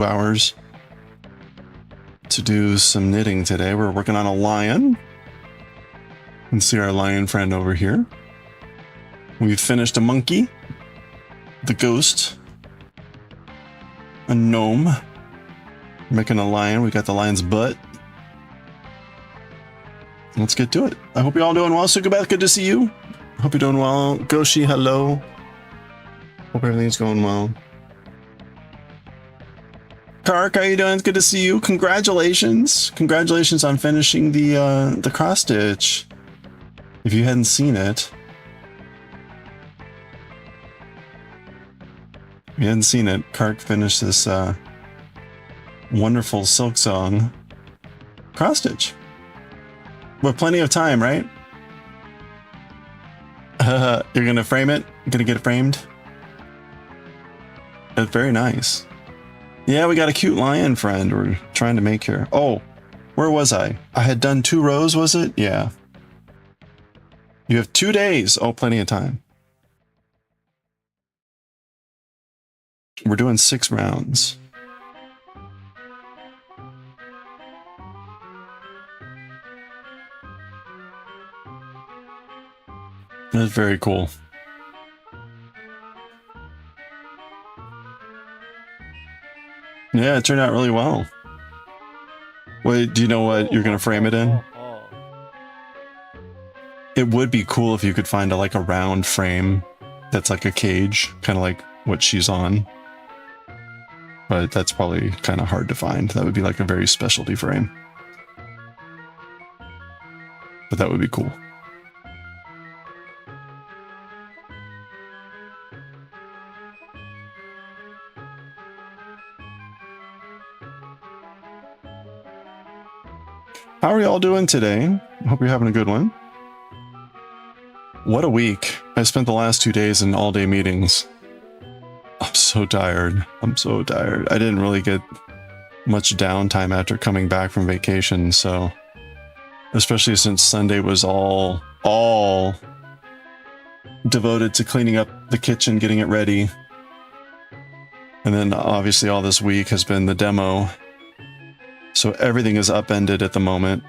hours to do some knitting today. We're working on a lion. You can see our lion friend over here. We've finished a monkey, the ghost, a gnome. We're making a lion. We got the lion's butt. Let's get to it. I hope you're all doing well. Sukabeth, good to see you. Hope you're doing well. Goshi, hello. Hope everything's going well. Kark, how you doing? It's good to see you. Congratulations. Congratulations on finishing the cross stitch. If you hadn't seen it. If you hadn't seen it, Kark finished this wonderful Silk Song cross stitch. With plenty of time, right? You're gonna frame it? You're gonna get it framed? That's very nice. Yeah, we got a cute lion friend we're trying to make here. Oh, where was I? I had done 2 rows, was it? Yeah. You have 2 days. Oh, plenty of time. We're doing 6 rounds. That's very cool. Yeah, it turned out really well. Wait, do you know what you're gonna frame it in? It would be cool if you could find like a round frame that's like a cage, kind of like what she's on. But that's probably kind of hard to find. That would be like a very specialty frame. But that would be cool. How are y'all doing today? Hope you're having a good one. What a week. I spent the last 2 days in all-day meetings. I'm so tired. I'm so tired. I didn't really get much downtime after coming back from vacation, so especially since Sunday was all devoted to cleaning up the kitchen, getting it ready. And then obviously all this week has been the demo. So everything is upended at the moment.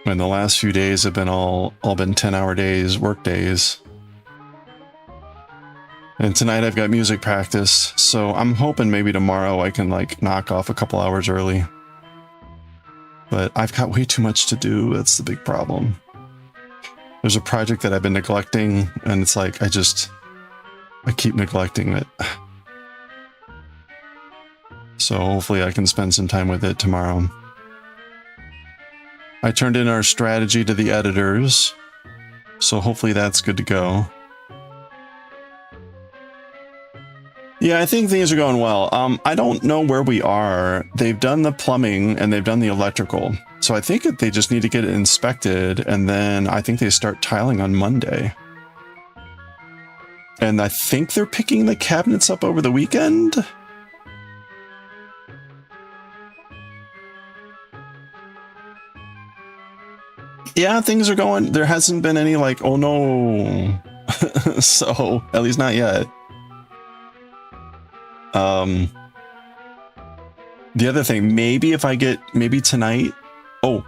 And the last few days have been all been 10-hour days, work days. And tonight I've got music practice, so I'm hoping maybe tomorrow I can like knock off a couple hours early. But I've got way too much to do. That's the big problem. There's a project that I've been neglecting, and it's like I keep neglecting it. So hopefully I can spend some time with it tomorrow. I turned in our strategy to the editors, so hopefully that's good to go. Yeah, I think things are going well. I don't know where we are. They've done the plumbing and they've done the electrical. So I think that they just need to get it inspected, and then I think they start tiling on Monday. And I think they're picking the cabinets up over the weekend. Yeah, things are going. There hasn't been any like, oh no. So, at least not yet. The other thing, maybe if I get, maybe tonight. Oh,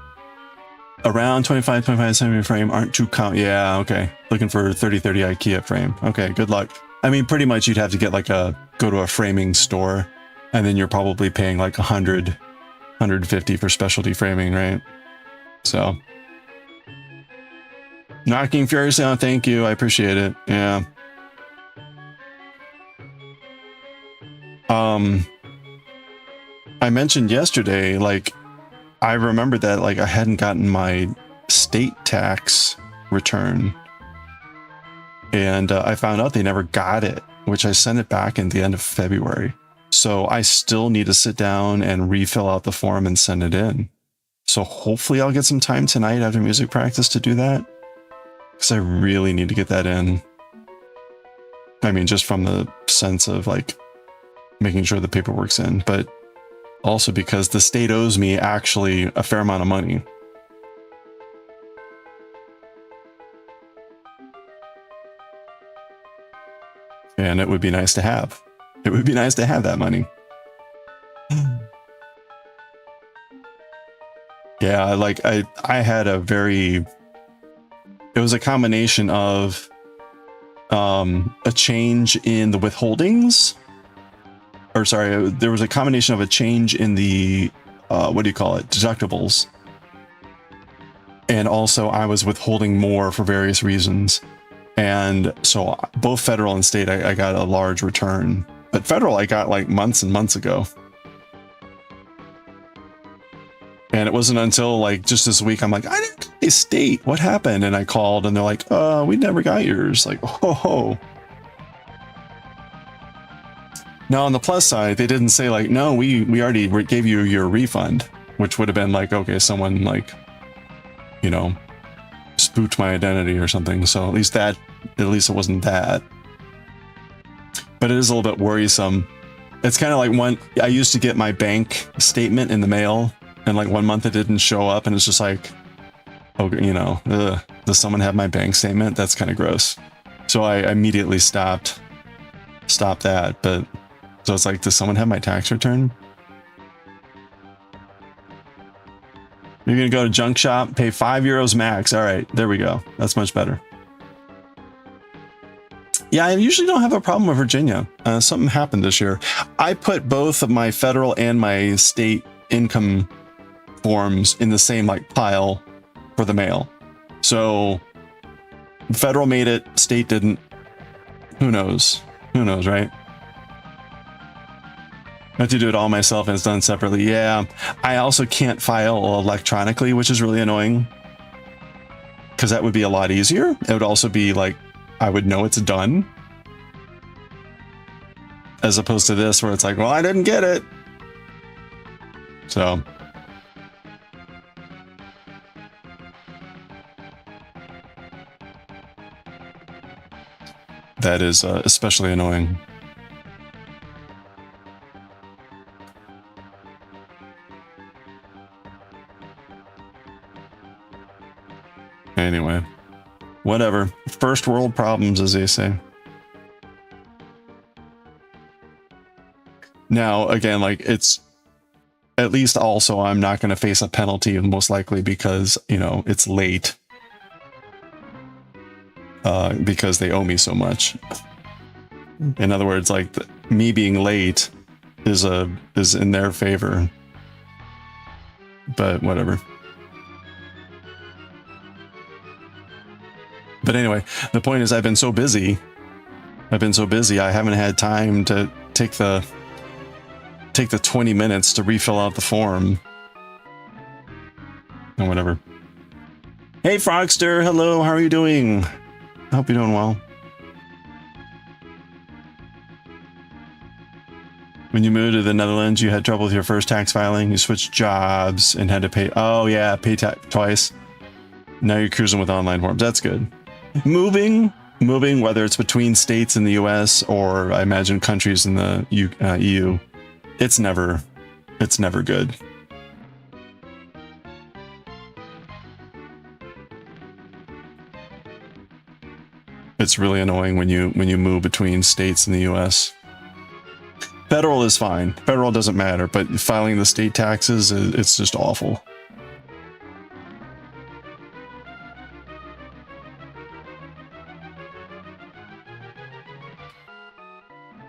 around 25 centimeter frame aren't too yeah, okay. Looking for 30-30 IKEA frame. Okay, good luck. I mean, pretty much you'd have to get like go to a framing store, and then you're probably paying like 100, 150 for specialty framing, right? So, knocking furiously on, thank you. I appreciate it. Yeah. I mentioned yesterday, like, I remembered that like I hadn't gotten my state tax return, and I found out they never got it, which I sent it back in the end of February. So I still need to sit down and refill out the form and send it in. So hopefully I'll get some time tonight after music practice to do that, because I really need to get that in. I mean, just from the sense of like making sure the paperwork's in, but also because the state owes me actually a fair amount of money. And it would be nice to have. It would be nice to have that money. Yeah, like I had a very, it was a combination of a change in the withholdings, or sorry, there was a combination of a change in the what do you call it, deductibles, and also I was withholding more for various reasons, and so both federal and state I got a large return, but federal I got like months and months ago. And it wasn't until like just this week, I'm like, I didn't get a state. What happened? And I called and they're like, we never got yours. Like, oh. Now on the plus side, they didn't say like, no, we already gave you your refund, which would have been like, okay, someone like, you know, spooked my identity or something. So at least it wasn't that. But it is a little bit worrisome. It's kind of like when I used to get my bank statement in the mail, and like 1 month it didn't show up, and it's just like, oh, you know, does someone have my bank statement? That's kind of gross. So I immediately stopped that. But so it's like, does someone have my tax return? You're gonna go to junk shop, pay €5 max. All right, there we go. That's much better. Yeah, I usually don't have a problem with Virginia. Something happened this year. I put both of my federal and my state income forms in the same like pile for the mail. So federal made it, state didn't. Who knows? Who knows, right? I have to do it all myself and it's done separately. Yeah, I also can't file electronically, which is really annoying, because that would be a lot easier. It would also be like, I would know it's done, as opposed to this where it's like, well, I didn't get it. So that is especially annoying. Anyway, whatever. First world problems, as they say. Now, again, like it's at least also I'm not going to face a penalty, most likely because, you know, it's late. Because they owe me so much. In other words, like me being late is in their favor. But whatever. But anyway, the point is I've been so busy. I haven't had time to take the 20 minutes to refill out the form. And whatever. Hey Frogster, hello, how are you doing? I hope you're doing well. When you moved to the Netherlands, you had trouble with your first tax filing. You switched jobs and had to pay. Oh yeah, pay tax twice. Now you're cruising with online forms. That's good. Moving, whether it's between states in the US or I imagine countries in the EU, it's never good. It's really annoying when you move between states in the US. Federal is fine. Federal doesn't matter, but filing the state taxes, it's just awful.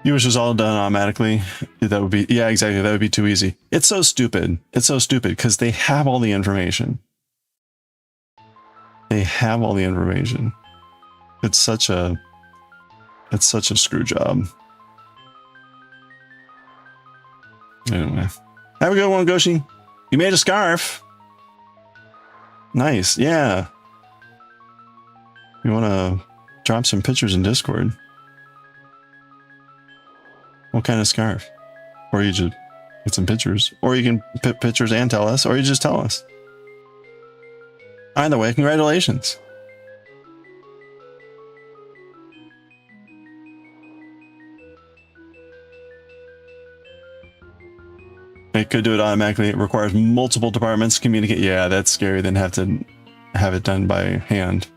You wish it was all done automatically. That would be, yeah, exactly. That would be too easy. It's so stupid. It's so stupid because they have all the information. They have all the information. It's such a screw job. Anyway, have a good one, Goshi. You made a scarf. Nice. Yeah. You want to drop some pictures in Discord? What kind of scarf? Or you just get some pictures, or you can put pictures and tell us, or you just tell us. Either way, congratulations. It could do it automatically. It requires multiple departments to communicate. Yeah, that's scary. Then have to have it done by hand.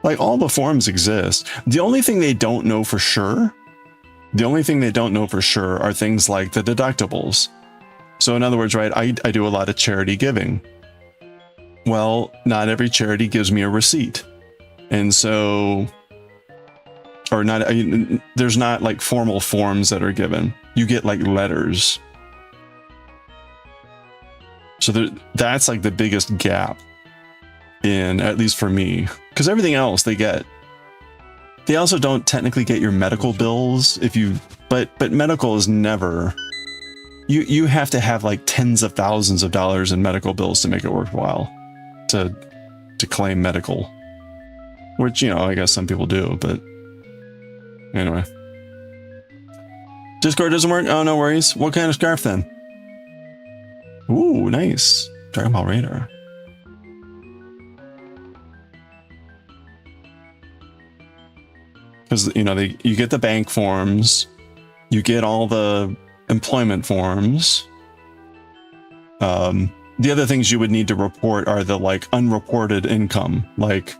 Like, all the forms exist. The only thing they don't know for sure, are things like the deductibles. So in other words, right, I do a lot of charity giving. Well, not every charity gives me a receipt. And so, or not, there's not like formal forms that are given. You get like letters. So that's like the biggest gap in, at least for me, because everything else they get. They also don't technically get your medical bills if you, but medical is never, you have to have like tens of thousands of dollars in medical bills to make it worthwhile to claim medical, which, you know, I guess some people do, but anyway. Discord doesn't work? Oh, no worries. What kind of scarf then? Ooh, nice. Dragon Ball Radar. Because, you know, you get the bank forms, you get all the employment forms. The other things you would need to report are the like unreported income, like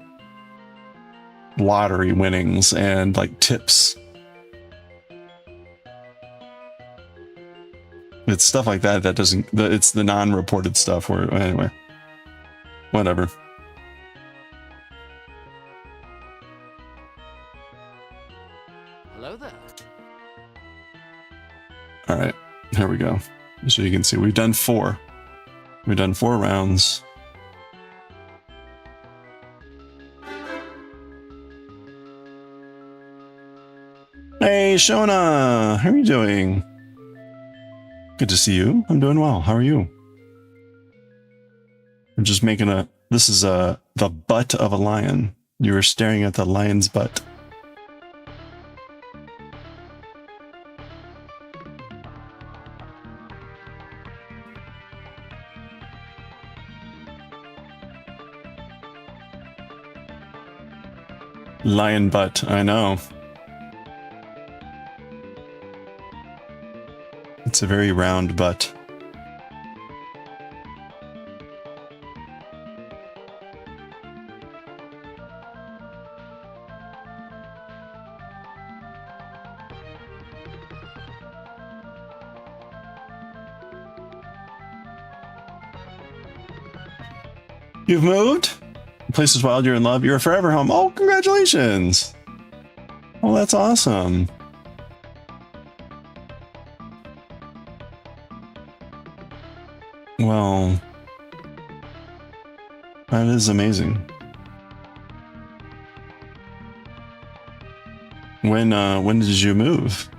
lottery winnings and like tips. It's stuff like that that doesn't, it's the non-reported stuff where, anyway, whatever. Hello there. All right, here we go. So you can see we've done 4. We've done 4 rounds. Hey, Shona, how are you doing? Good to see you. I'm doing well. How are you? We're just making this is the butt of a lion. You were staring at the lion's butt. Lion butt, I know. It's a very round butt. You've moved? The place is wild, you're in love, you're forever home. Oh, congratulations! Oh, that's awesome. Well, that is amazing. When did you move?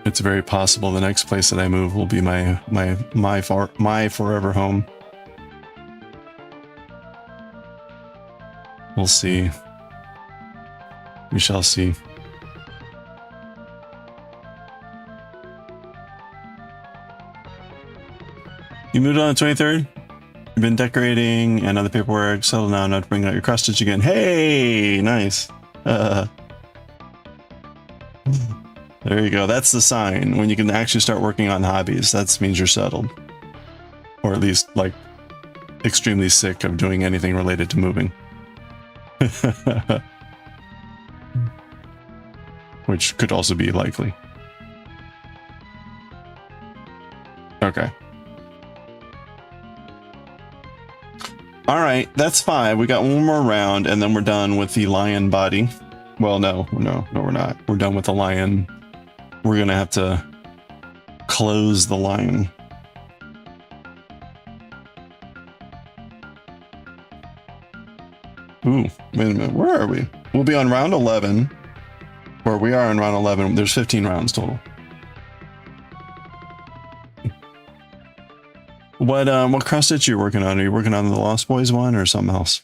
It's very possible the next place that I move will be my forever home. We'll see. We shall see. You moved on the 23rd? You've been decorating and other paperwork. Settle now, not to bring out your cross stitch again. Hey, nice. There you go. That's the sign. When you can actually start working on hobbies, that means you're settled. Or at least, like, extremely sick of doing anything related to moving. Which could also be likely. Okay. Alright, that's 5. We got one more round, and then we're done with the lion body. Well, no, we're not. We're done with the lion. We're gonna have to close the lion. Ooh, wait a minute. Where are we? We'll be on round 11. Or we are on round 11. There's 15 rounds total. What cross stitch are you working on? Are you working on the Lost Boys one or something else?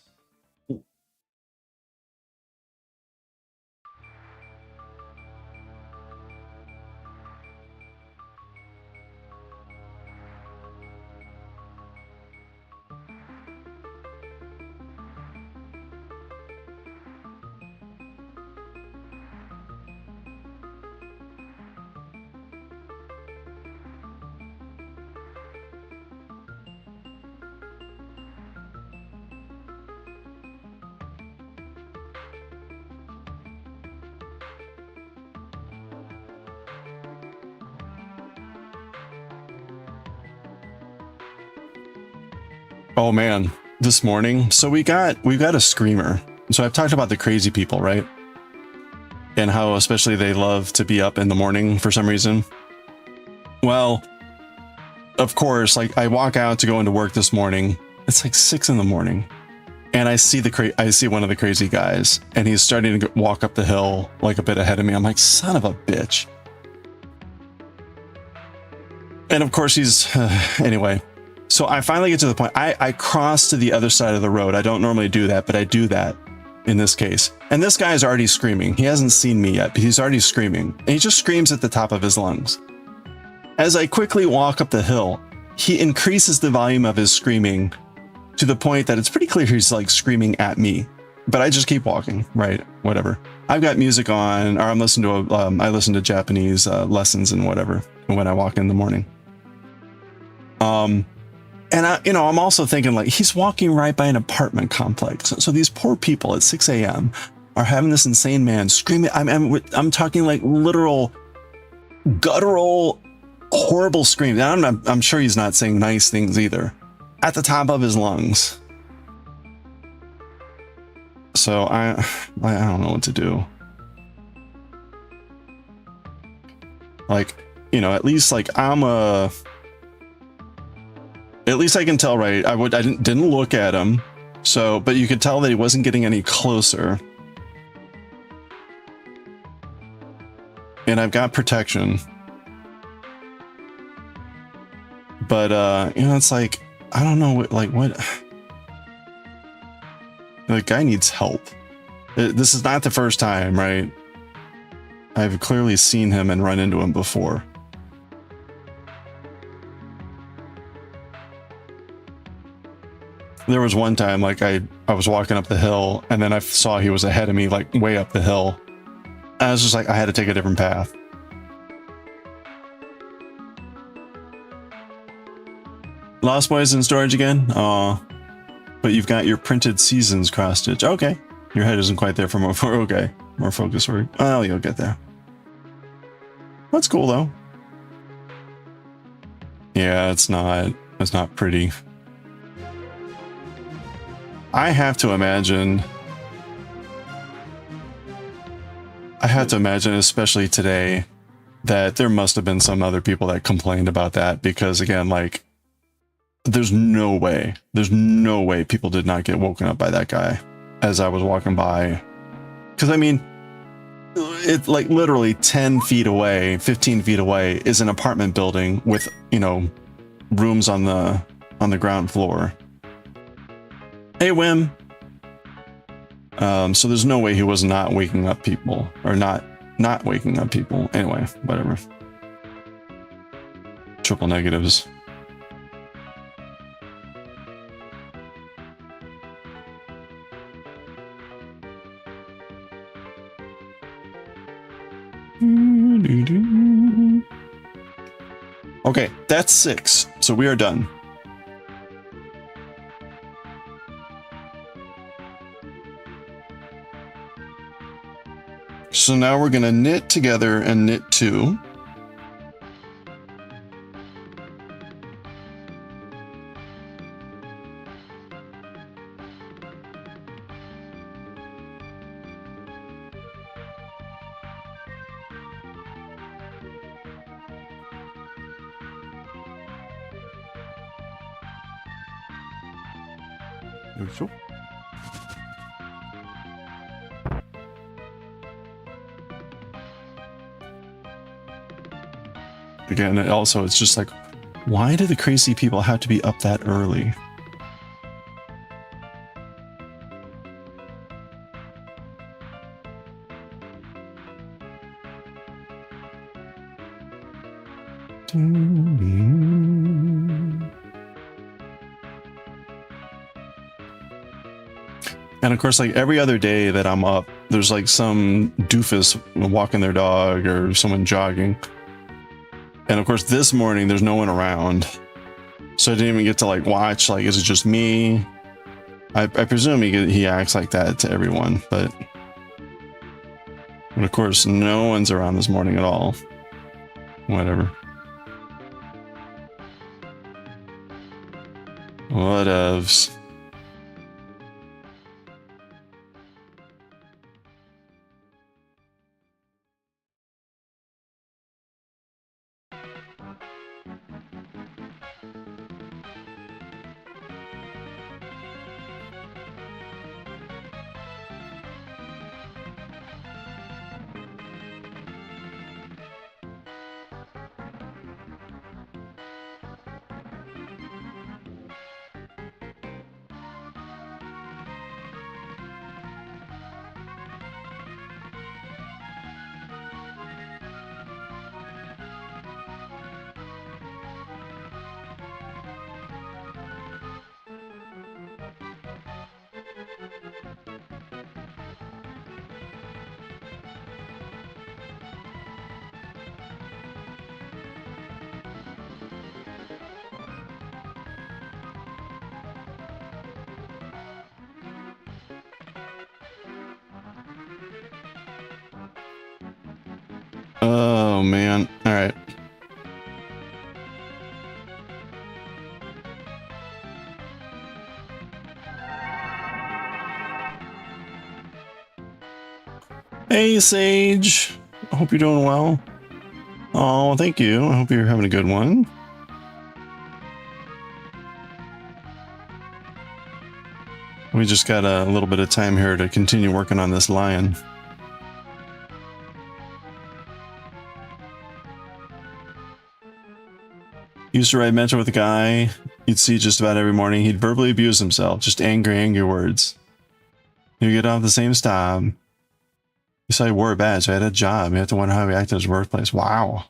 Oh man, this morning. So we've got a screamer. So I've talked about the crazy people, right? And how especially they love to be up in the morning for some reason. Well, of course, like I walk out to go into work this morning. It's like 6 in the morning. And I see one of the crazy guys, and he's starting to walk up the hill like a bit ahead of me. I'm like, son of a bitch. And of course he's anyway. So I finally get to the point. I cross to the other side of the road. I don't normally do that, but I do that in this case. And this guy is already screaming. He hasn't seen me yet, but he's already screaming. And he just screams at the top of his lungs. As I quickly walk up the hill, he increases the volume of his screaming to the point that it's pretty clear he's like screaming at me. But I just keep walking, right? Whatever. I've got music on, or I'm listening to I listen to Japanese lessons and whatever when I walk in the morning. And I'm also thinking like he's walking right by an apartment complex. So these poor people at 6 a.m. are having this insane man screaming. I'm talking like literal, guttural, horrible screams. I'm sure he's not saying nice things either, at the top of his lungs. So I don't know what to do. Like, at least like at least I can tell, right? I didn't look at him. So, but you could tell that he wasn't getting any closer. And I've got protection. But, it's like, I don't know what. The guy needs help. This is not the first time, right? I've clearly seen him and run into him before. There was one time, like I was walking up the hill and then I saw he was ahead of me, like way up the hill. I was just like, I had to take a different path. Lost Boys in storage again? Aw. But you've got your printed seasons cross stitch. Okay. Your head isn't quite there for more, okay. More focus work. Well, you'll get there. That's cool though. Yeah, it's not pretty. I have to imagine, especially today, that there must have been some other people that complained about that because, again, like, there's no way people did not get woken up by that guy as I was walking by. Because, I mean, it's like literally 10 feet away, 15 feet away is an apartment building with, rooms on the ground floor. Hey, Wim. So there's no way he was not waking up people, or not waking up people. Anyway, whatever. Triple negatives. Okay, that's 6. So we are done. So now we're going to knit together and knit 2. There we go. again, also, it's just like, why do the crazy people have to be up that early? And of course, like every other day that I'm up, there's like some doofus walking their dog or someone jogging. And of course, this morning there's no one around, so I didn't even get to like watch. Like, is it just me? I presume he acts like that to everyone, but of course, no one's around this morning at all. Whatever. Whatevs. Oh man. All right. Hey Sage, I hope you're doing well. Oh, thank you. I hope you're having a good one. We just got a little bit of time here to continue working on this lion. Used to ride Metro with a guy you'd see just about every morning. He'd verbally abuse himself, just angry words. You get off the same stop. You saw he wore a badge. I had a job. You have to wonder how he acted in his workplace. Wow.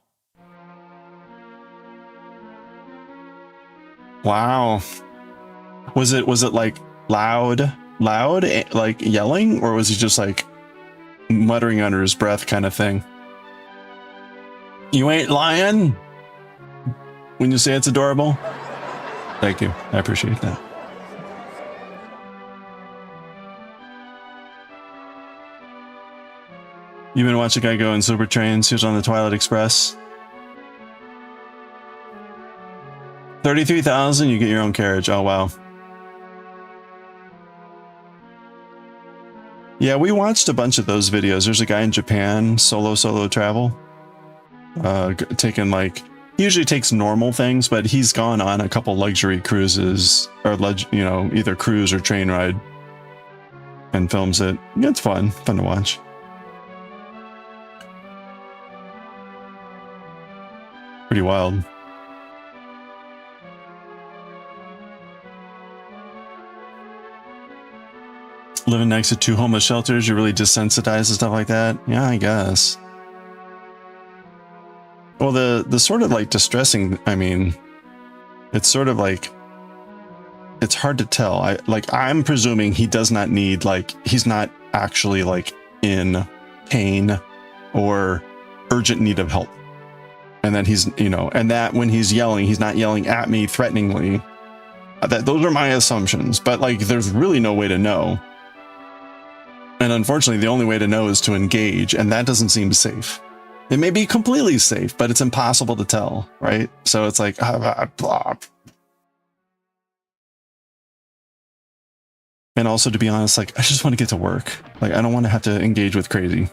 Wow. Was it like loud, like yelling, or was he just like muttering under his breath kind of thing? You ain't lying when you say it's adorable. Thank you. I appreciate that. You've been watching a guy go in super trains. He was on the Twilight Express. 33,000, you get your own carriage. Oh, wow. Yeah, we watched a bunch of those videos. There's a guy in Japan, solo travel. Taking like, he usually takes normal things, but he's gone on a couple luxury cruises, or you know, either cruise or train ride, and films it. It's fun to watch. Pretty wild. Living next to 2 homeless shelters, you're really desensitized to stuff like that? Yeah, I guess. Well, the sort of like distressing, I mean, it's sort of like, it's hard to tell. I'm presuming he does not need, like, he's not actually like in pain or urgent need of help. And then he's, you know, and that when he's yelling, he's not yelling at me threateningly. Those are my assumptions, but like, there's really no way to know. And unfortunately, the only way to know is to engage, and that doesn't seem safe. It may be completely safe, but it's impossible to tell, right? So it's like, blah. And also, to be honest, like, I just want to get to work. Like, I don't want to have to engage with crazy.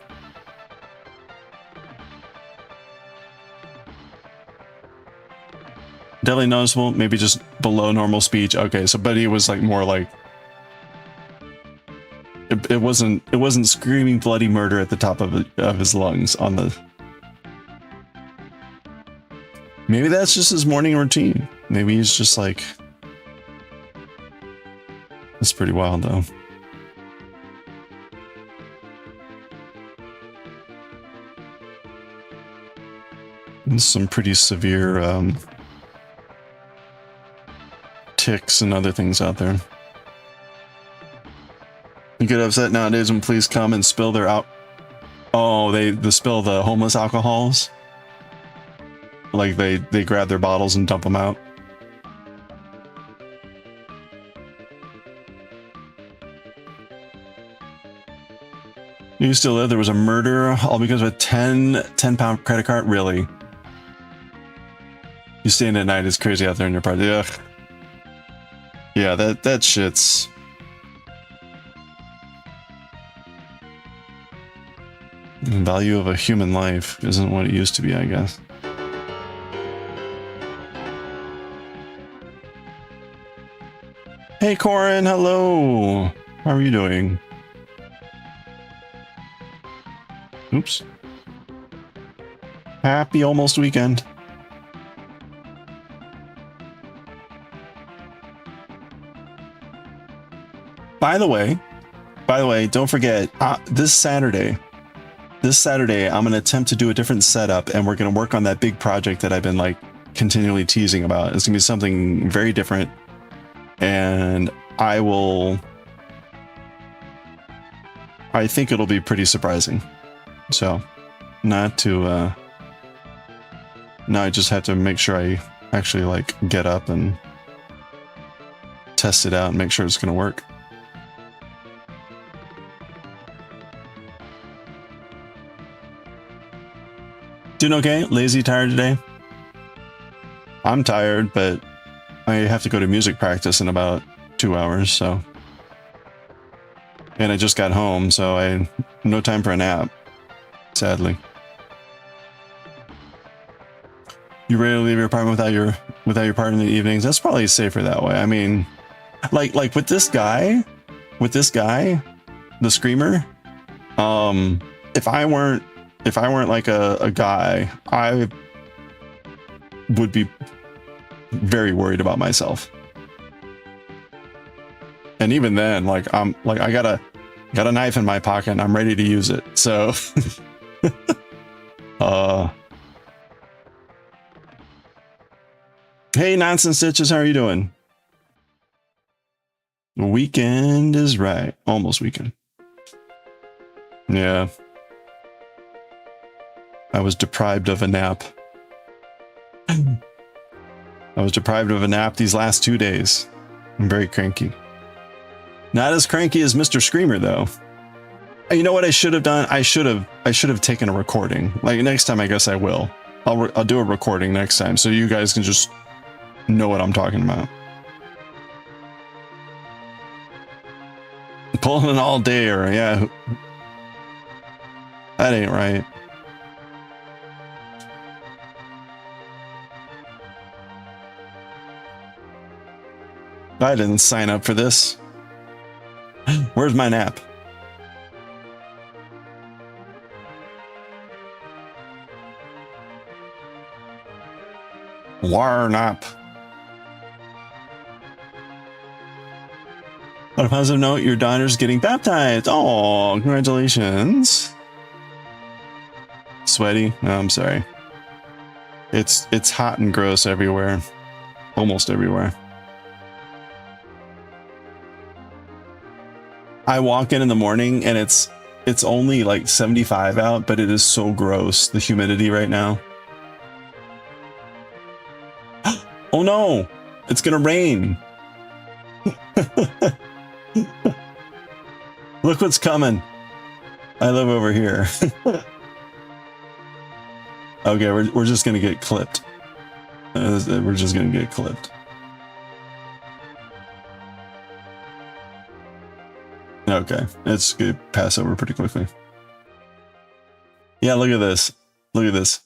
Definitely noticeable, maybe just below normal speech. Okay, so, but he was like more like, it wasn't screaming bloody murder at the top of his lungs on the. Maybe that's just his morning routine. Maybe he's just like... That's pretty wild, though. And some pretty severe ticks and other things out there. You get upset nowadays when police come and spill their out. Oh, they spill the homeless alcohols. Like they grab their bottles and dump them out. You used to live, there was a murder, all because of a 10-pound credit card? Really? You staying at night is crazy out there in your party. Ugh. Yeah, that shit's... The value of a human life isn't what it used to be, I guess. Hey, Corin, hello! How are you doing? Oops. Happy almost weekend. By the way, don't forget, this Saturday, I'm going to attempt to do a different setup, and we're going to work on that big project that I've been like continually teasing about. It's going to be something very different, and I think it'll be pretty surprising. So, now I just have to make sure I actually like get up and test it out and make sure it's going to work. Doing okay? Lazy, tired today? I'm tired, but I have to go to music practice in about 2 hours, so. And I just got home, so I no time for a nap, sadly. You ready to leave your apartment without your partner in the evenings? That's probably safer that way. I mean, like with this guy, the screamer, if I weren't like a guy, I would be very worried about myself. And even then, like I got a knife in my pocket and I'm ready to use it. So hey, Nonsense Stitches, how are you doing? The weekend is right. Almost weekend. Yeah. I was deprived of a nap. I was deprived of a nap these last 2 days. I'm very cranky. Not as cranky as Mr. Screamer, though. You know what I should have done? I should have taken a recording. Like next time, I guess I will. I'll do a recording next time, so you guys can just know what I'm talking about. Pulling an all dayer, yeah. That ain't right. I didn't sign up for this. Where's my nap? War nap. On a positive note, your daughter's getting baptized. Oh, congratulations. Sweaty? No, I'm sorry. It's hot and gross everywhere. Almost everywhere. I walk in the morning and it's only like 75 out, but it is so gross, the humidity right now. Oh no, it's gonna rain. Look what's coming. I live over here. Okay, we're just gonna get clipped. We're just gonna get clipped. Okay, it's good. Pass over pretty quickly. Yeah, look at this. Look at this.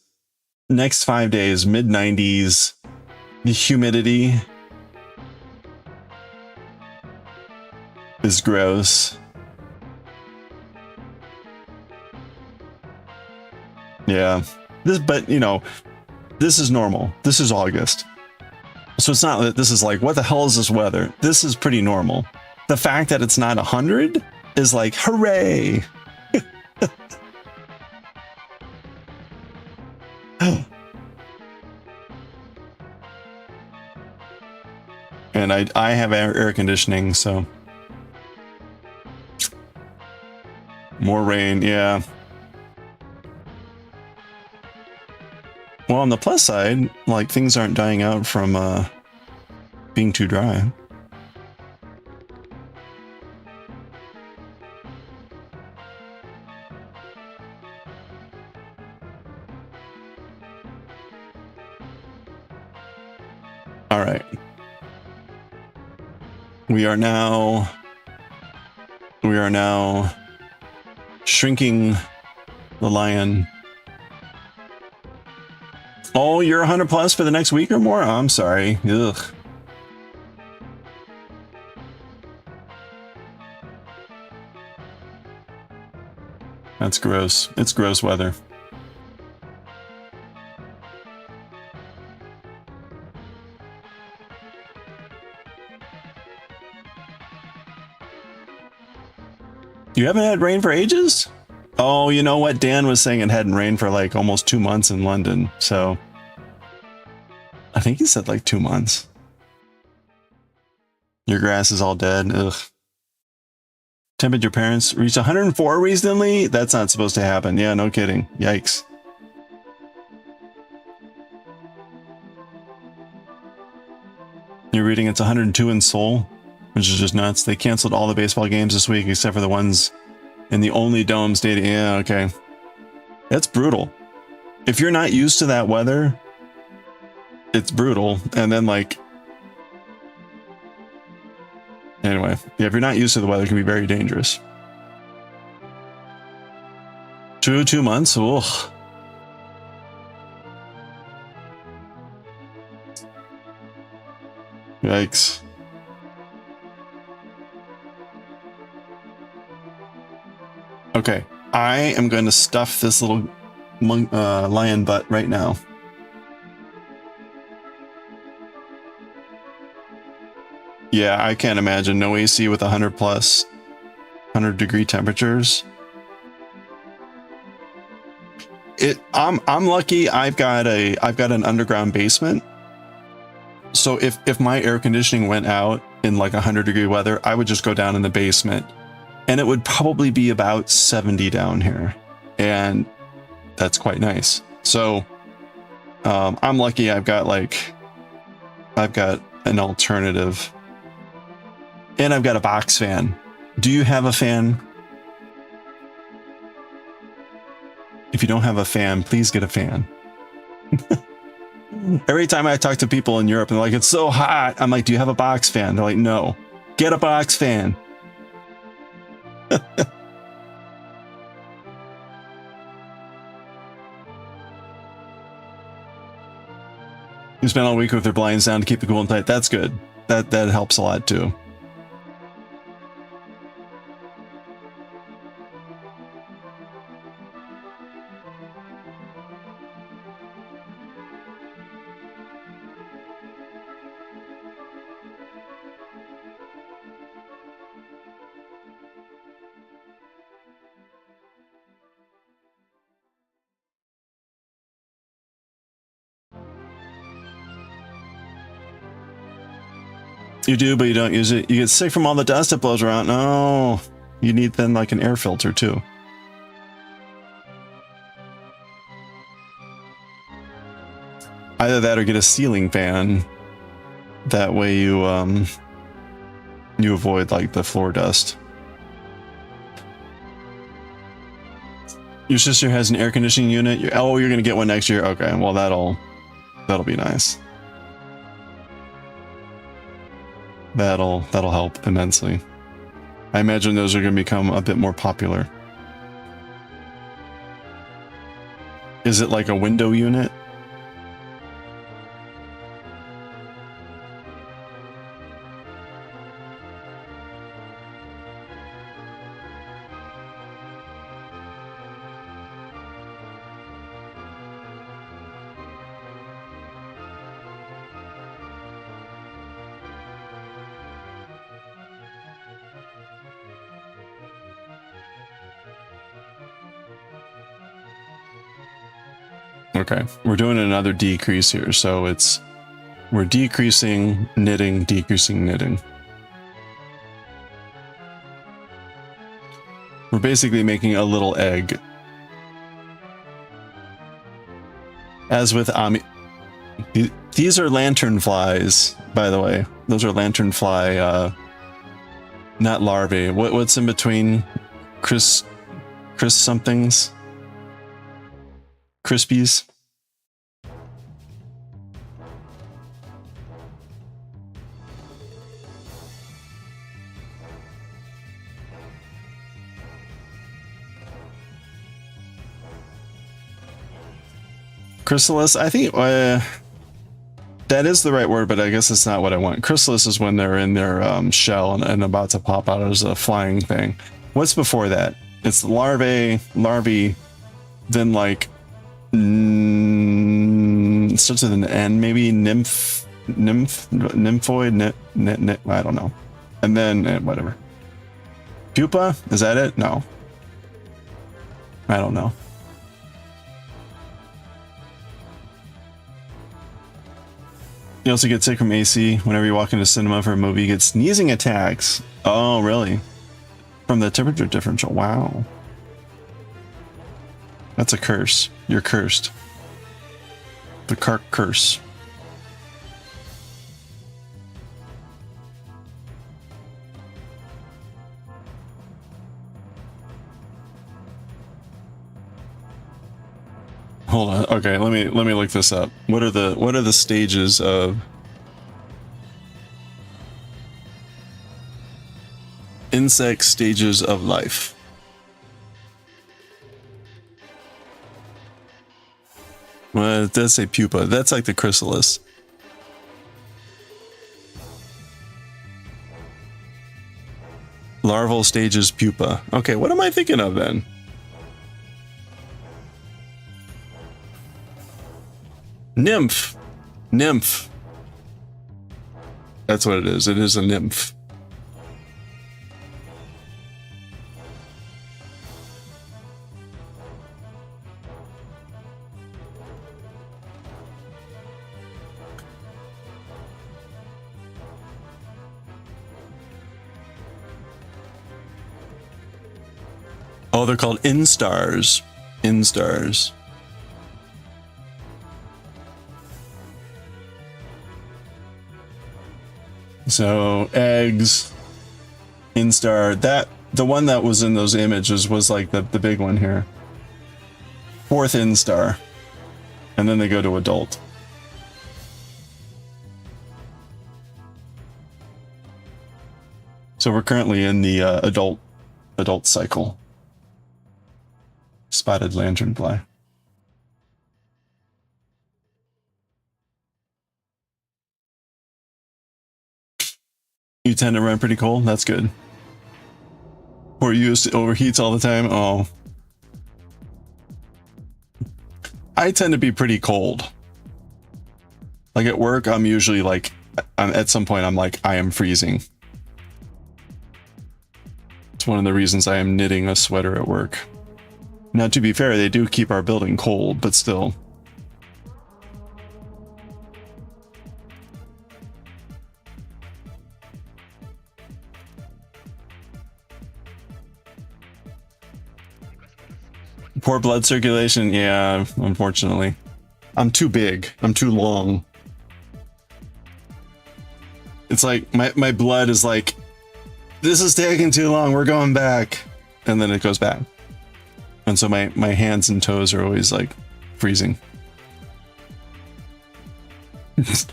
Next 5 days, mid-90s. The humidity is gross. Yeah. But you know, This is normal. This is August. So it's not that this is like, what the hell is this weather? This is pretty normal. The fact that it's not 100 is like, hooray. And I have air conditioning, so more rain, yeah. Well, on the plus side, like things aren't dying out from being too dry. All right. We are now shrinking the lion. Oh, you're 100 plus for the next week or more? Oh, I'm sorry. Ugh. That's gross. It's gross weather. You haven't had rain for ages? Oh, you know what? Dan was saying it hadn't rained for like almost 2 months in London. So I think he said like 2 months. Your grass is all dead. Ugh. Temperature parents reached 104 recently? That's not supposed to happen. Yeah, no kidding. Yikes. You're reading it's 102 in Seoul, which is just nuts. They canceled all the baseball games this week except for the ones in the only dome stadium. Yeah, okay. That's brutal. If you're not used to that weather, it's brutal. And then like, anyway, yeah, if you're not used to the weather, it can be very dangerous. 2 months? Ugh. Yikes. Okay, I am going to stuff this little lion butt right now. Yeah, I can't imagine no AC with 100 plus 100 degree temperatures. I'm lucky. I've got an underground basement. So if my air conditioning went out in like 100 degree weather, I would just go down in the basement, and it would probably be about 70 down here, and that's quite nice. So I'm lucky. I've got an alternative, and I've got a box fan. Do you have a fan? If you don't have a fan, please get a fan. Every time I talk to people in Europe and they're like, it's so hot, I'm like, do you have a box fan? They're like, no. Get a box fan. You spend all week with their blinds down to keep it cool and tight. That's good. That helps a lot too. You do, but you don't use it. You get sick from all the dust that blows around. No, you need then like an air filter too. Either that or get a ceiling fan. That way you avoid like the floor dust. Your sister has an air conditioning unit. You're gonna get one next year. Okay, well that'll be nice. That'll help immensely. I imagine those are going to become a bit more popular. Is it like a window unit? Okay, we're doing another decrease here, so we're decreasing, knitting, decreasing, knitting. We're basically making a little egg. As with Ami, these are lantern flies, by the way. Those are lantern fly, not larvae. What's in between Chris somethings? Crispies? Chrysalis? I think that is the right word, but I guess it's not what I want. Chrysalis is when they're in their shell and about to pop out as a flying thing. What's before that? It's larvae, then like it starts with an N, maybe nymphoid, I don't know. And then whatever. Pupa? Is that it? No. I don't know. You also get sick from AC whenever you walk into cinema for a movie. You get sneezing attacks. Oh, really? From the temperature differential. Wow. That's a curse. You're cursed. The Kark curse. Hold on. Okay, let me look this up. What are the stages of insect stages of life? Well, it does say pupa. That's like the chrysalis. Larval stages pupa. Okay, what am I thinking of then? Nymph. That's what it is. It is a nymph. Oh, they're called instars. Instars. So eggs, instar. That the one that was in those images was like the big one here. Fourth instar, and then they go to adult. So we're currently in the adult cycle. Spotted lanternfly. You tend to run pretty cold? That's good. Or you used to overheats all the time? Oh. I tend to be pretty cold. Like at work, I'm usually like, at some point I'm like, I am freezing. It's one of the reasons I am knitting a sweater at work. Now, to be fair, they do keep our building cold, but still. Poor blood circulation? Yeah, unfortunately. I'm too big. I'm too long. It's like, my blood is like, this is taking too long, we're going back. And then it goes back. And so my hands and toes are always like freezing. This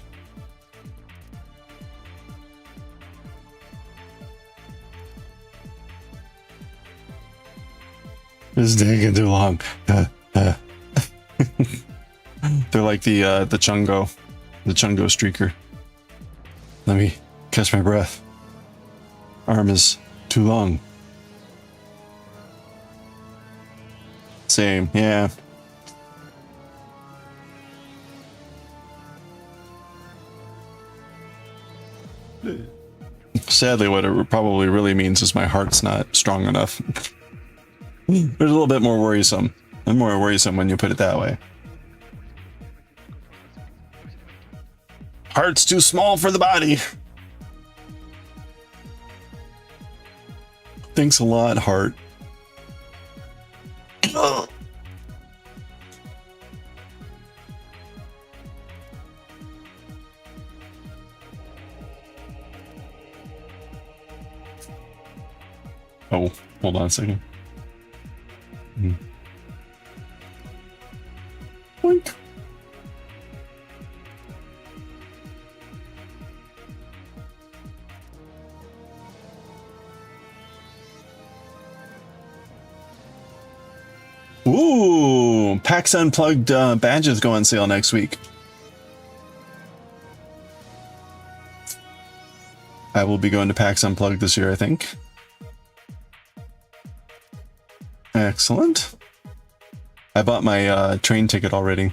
is taking too long. They're like the chungo streaker. Let me catch my breath. Arm is too long. Same, yeah. Sadly, what it probably really means is my heart's not strong enough. There's a little bit more worrisome. And more worrisome when you put it that way. Heart's too small for the body. Thanks a lot, Heart. Ugh. Oh, hold on a second. Boink. Ooh, PAX Unplugged badges go on sale next week. I will be going to PAX Unplugged this year, I think. Excellent. I bought my train ticket already.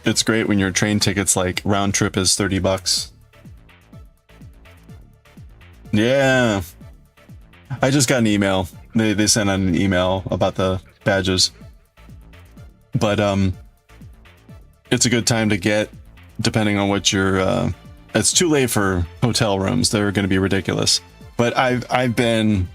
It's great when your train ticket's like round trip is $30. Yeah. I just got an email. They sent out an email about the badges. But it's a good time to get, depending on what your it's too late for hotel rooms. They're going to be ridiculous. But I've been,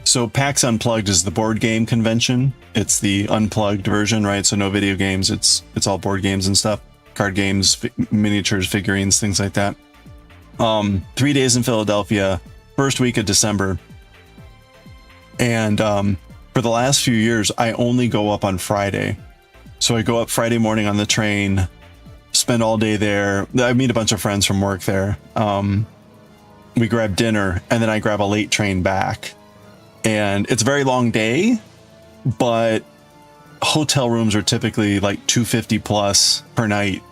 so PAX Unplugged is the board game convention. It's the unplugged version, right? So no video games. It's all board games and stuff, card games, miniatures, figurines, things like that. 3 days in Philadelphia, first week of December. And for the last few years, I only go up on Friday. So I go up Friday morning on the train, spend all day there. I meet a bunch of friends from work there. We grab dinner, and then I grab a late train back. And it's a very long day, but hotel rooms are typically like $250 plus per night.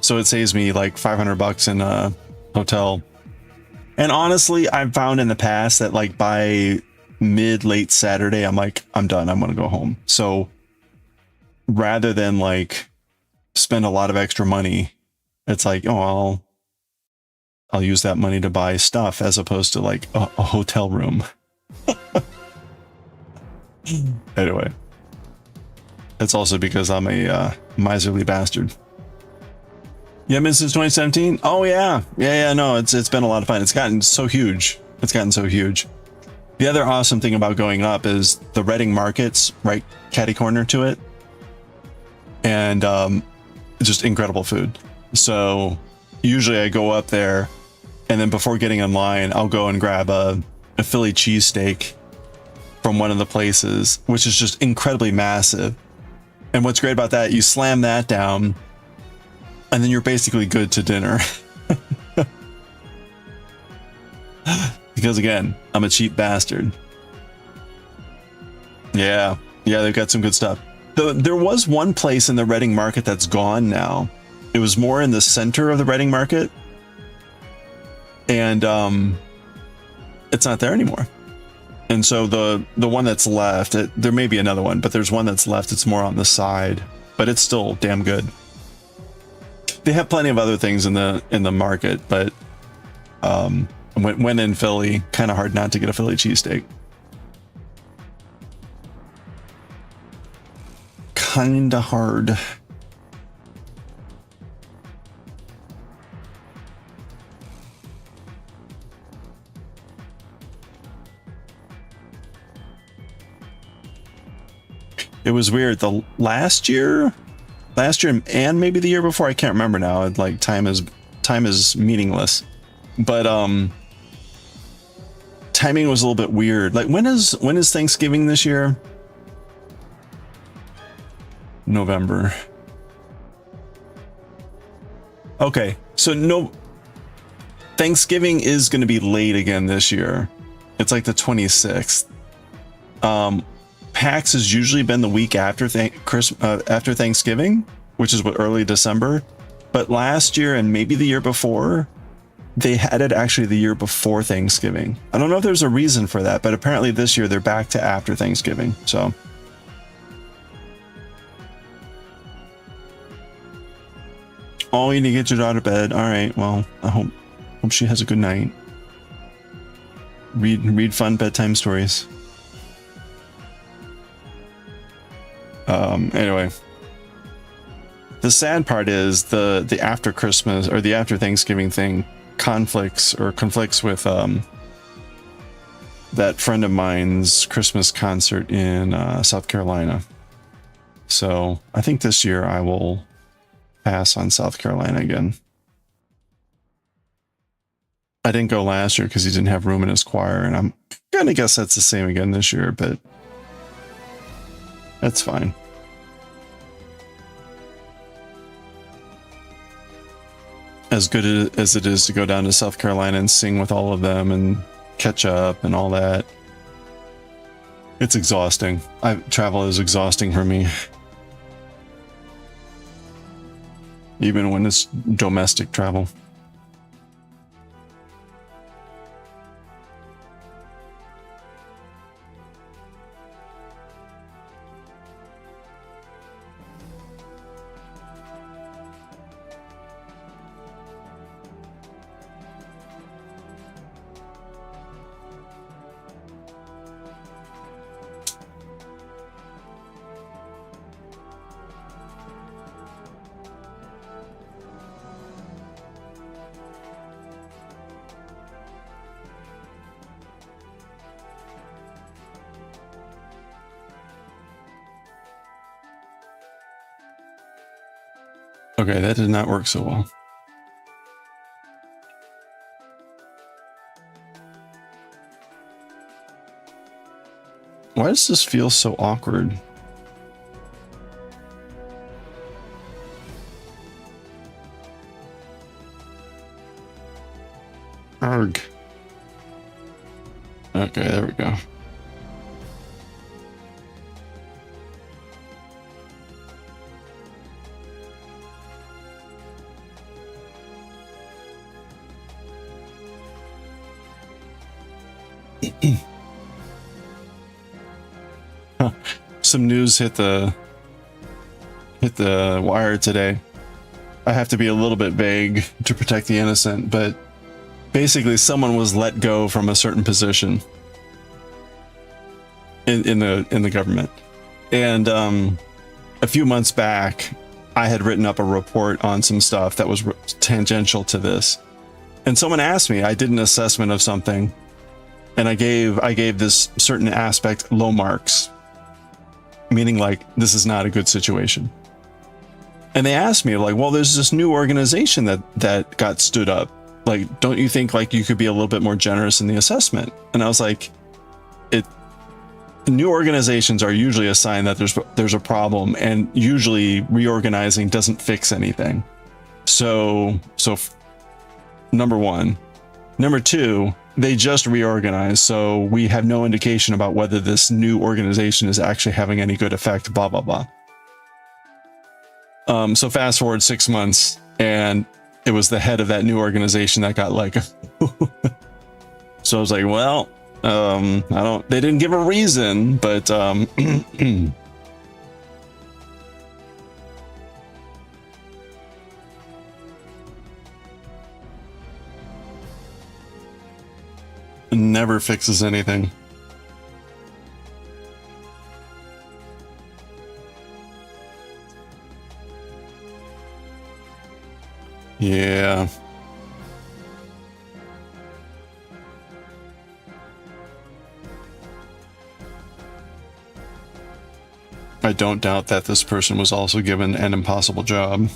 So it saves me like $500 in a hotel. And honestly, I've found in the past that like by late Saturday, I'm like, I'm done. I'm going to go home. So rather than like spend a lot of extra money, it's like, oh, I'll use that money to buy stuff as opposed to like a hotel room. Anyway, it's also because I'm a miserly bastard. Yeah, been since 2017. Oh yeah. No, it's been a lot of fun. It's gotten so huge. The other awesome thing about going up is the Reading Market's right catty corner to it, and just incredible food. So usually I go up there, and then before getting in line, I'll go and grab a Philly cheesesteak from one of the places, which is just incredibly massive. And what's great about that, you slam that down, and then you're basically good to dinner. Because again, I'm a cheap bastard. Yeah, they've got some good stuff. There was one place in the Reading Market that's gone now. It was more in the center of the Reading Market, and it's not there anymore. And so the one that's left, there may be another one, but there's one that's left. It's more on the side, but it's still damn good. They have plenty of other things in the market, but when in Philly, kind of hard not to get a Philly cheesesteak. Kinda hard. It was weird. The last year and maybe the year before, I can't remember now. Like time is meaningless. But timing was a little bit weird. Like when is Thanksgiving this year? November. Okay, so no, Thanksgiving is going to be late again this year. It's like the 26th. PAX has usually been the week after after Thanksgiving, which is what, early December. But last year and maybe the year before, they had it actually the year before Thanksgiving. I don't know if there's a reason for that, but apparently this year they're back to after Thanksgiving. So oh, you need to get your daughter to bed. All right, well, I hope she has a good night. Read fun bedtime stories. Anyway, The sad part is the after Christmas or the after Thanksgiving thing conflicts with that friend of mine's Christmas concert in South Carolina. So I think this year I will pass on South Carolina again. I didn't go last year because he didn't have room in his choir, and I'm gonna guess that's the same again this year, but that's fine. As good as it is to go down to South Carolina and sing with all of them and catch up and all that, it's exhausting. Travel is exhausting for me. Even when it's domestic travel. Okay, that did not work so well. Why does this feel so awkward? Arg. Okay, there we go. Some news hit the wire today. I have to be a little bit vague to protect the innocent, but basically someone was let go from a certain position in the government. And a few months back, I had written up a report on some stuff that was tangential to this. And someone asked me, I did an assessment of something, and I gave this certain aspect low marks, meaning like this is not a good situation. And they asked me like, well, there's this new organization that got stood up. Like, don't you think like you could be a little bit more generous in the assessment? And I was like, new organizations are usually a sign that there's a problem, and usually reorganizing doesn't fix anything. So number one. Number two, they just reorganized, so we have no indication about whether this new organization is actually having any good effect, blah, blah, blah. So fast forward 6 months, and it was the head of that new organization that got like, so I was like, well, they didn't give a reason, but, never fixes anything. Yeah. I don't doubt that this person was also given an impossible job.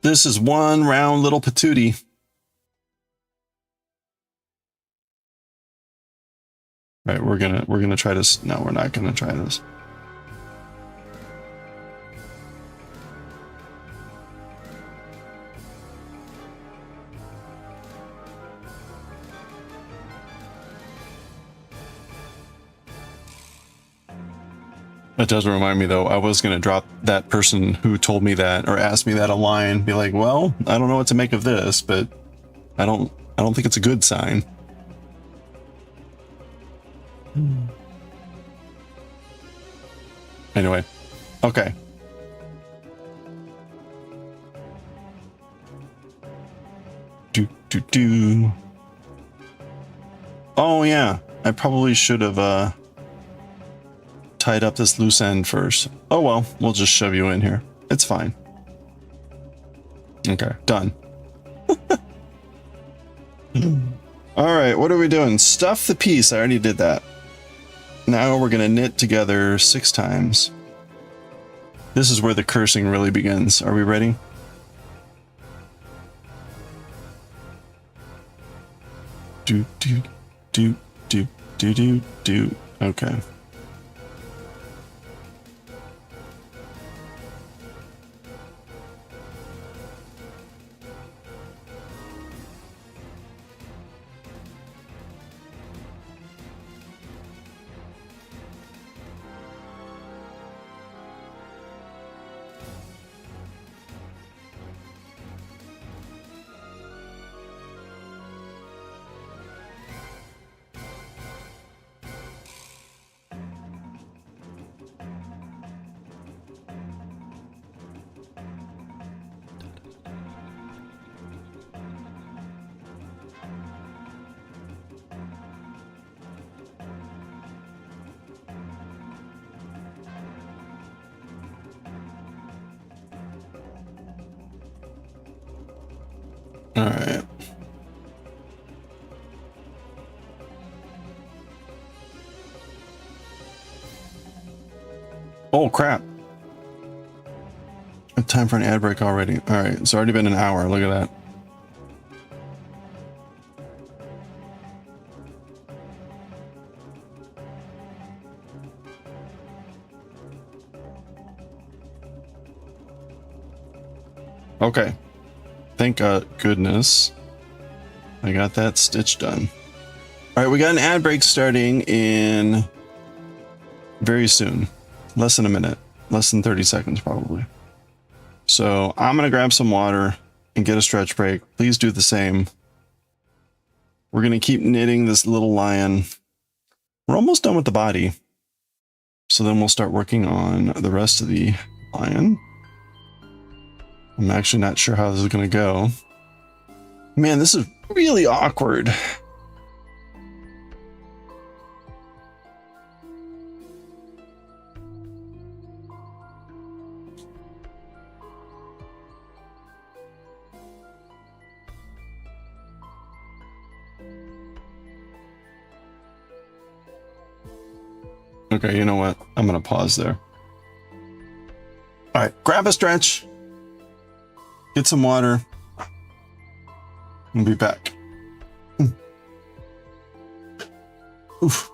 This is one round little patootie. Right, we're gonna try this. No, we're not gonna try this. That does remind me though, I was gonna drop that person who told me that or asked me that a line, be like, well, I don't know what to make of this, but I don't think it's a good sign. Anyway, okay. Oh yeah, I probably should have tied up this loose end first. Oh well, we'll just shove you in here. It's fine. Okay, done. All right, what are we doing? Stuff the piece. I already did that. Now we're gonna knit together 6 times. This is where the cursing really begins. Are we ready? Do do do do do do do. Okay. All right. Oh crap. Time for an ad break already. All right, it's already been an hour. Look at that. Okay. Thank goodness I got that stitch done. All right, we got an ad break starting in very soon. Less than a minute. Less than 30 seconds probably. So I'm going to grab some water and get a stretch break. Please do the same. We're going to keep knitting this little lion. We're almost done with the body. So then we'll start working on the rest of the lion. I'm actually not sure how this is going to go. Man, this is really awkward. Okay, you know what? I'm going to pause there. All right, grab a stretch. Get some water. We'll be back. Oof.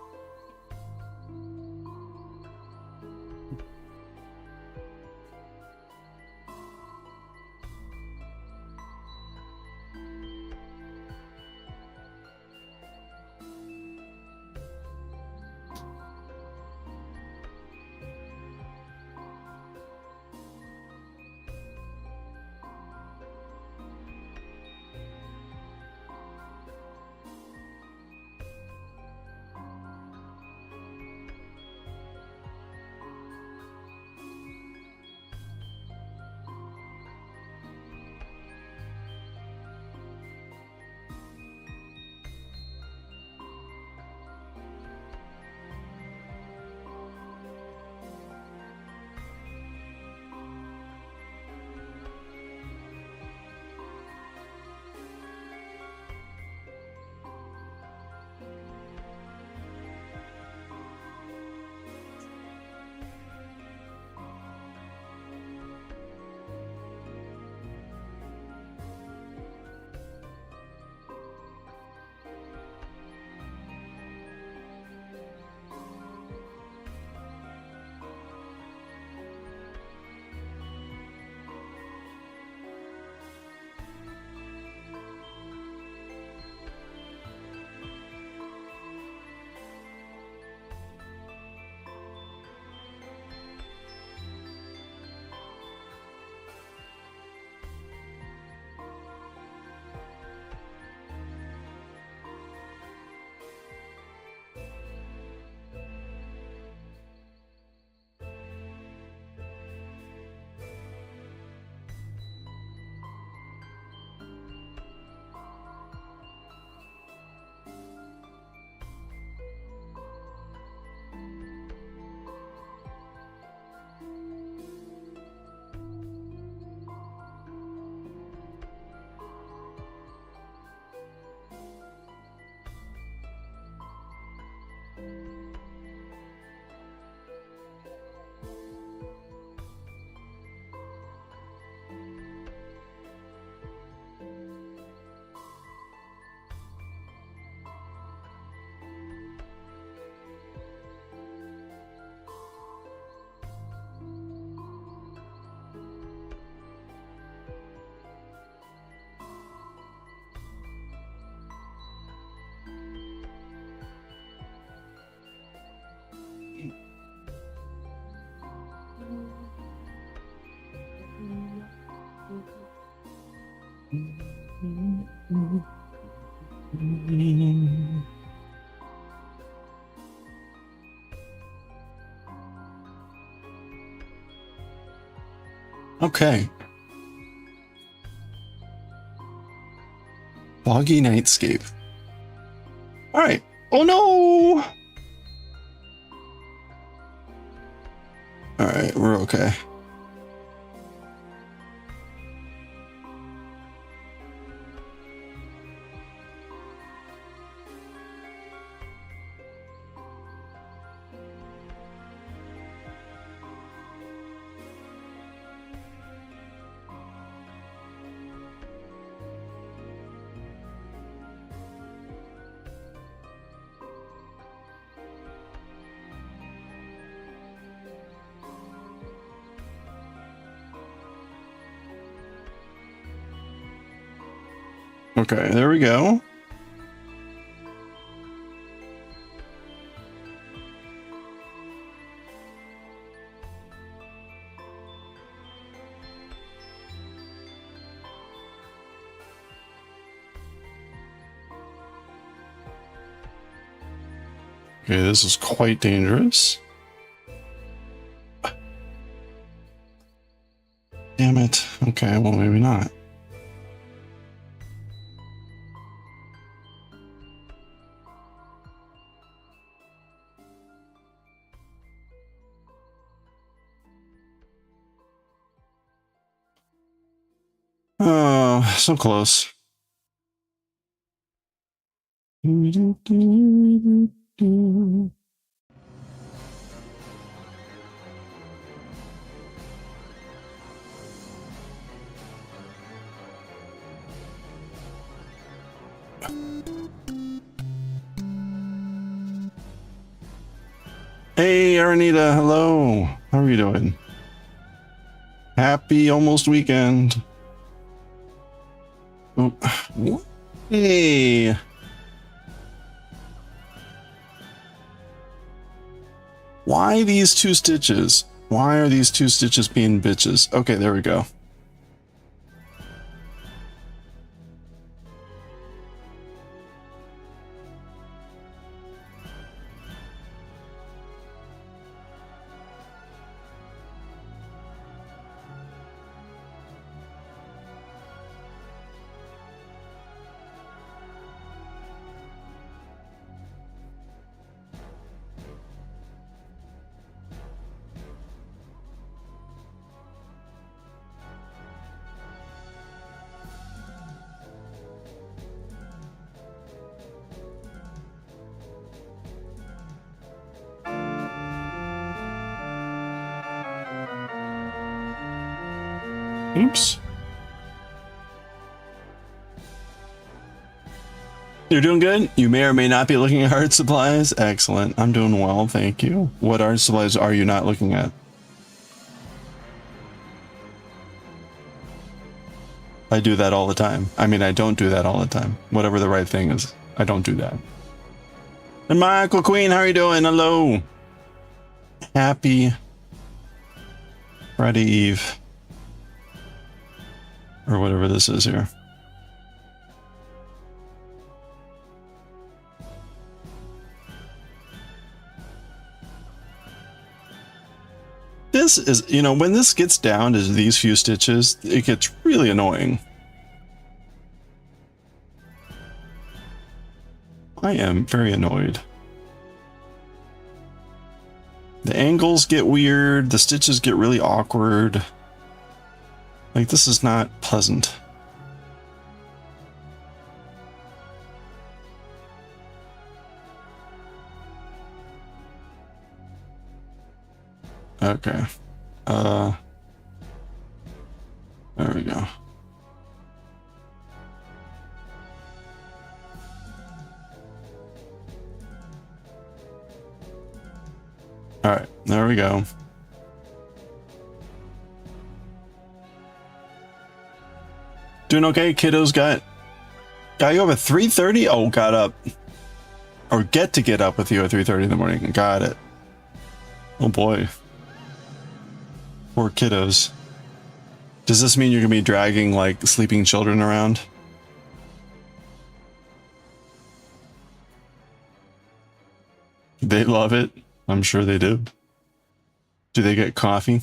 Okay. Boggy nightscape. All right. Oh no! All right, we're okay. Okay, there we go. Okay, this is quite dangerous. Damn it. Okay, well, maybe not. Oh, so close. Hey, Aranita, hello. How are you doing? Happy almost weekend. Oh, hey. Why these two stitches? Why are these two stitches being bitches? Okay, there we go. Oops. You're doing good? You may or may not be looking at art supplies. Excellent. I'm doing well, thank you. What art supplies are you not looking at? I do that all the time. I mean, I don't do that all the time. Whatever the right thing is, I don't do that. And Michael Queen, how are you doing? Hello. Happy Friday Eve. Or whatever this is here. This is, you know, when this gets down to these few stitches, it gets really annoying. I am very annoyed. The angles get weird, the stitches get really awkward. Like, this is not pleasant. Okay. There we go. All right, there we go. Doing okay? Kiddos got you up at 3:30? Oh, got up. Or get up with you at 3:30 in the morning. Got it. Oh boy. Poor kiddos. Does this mean you're gonna be dragging like sleeping children around? They love it. I'm sure they do. Do they get coffee?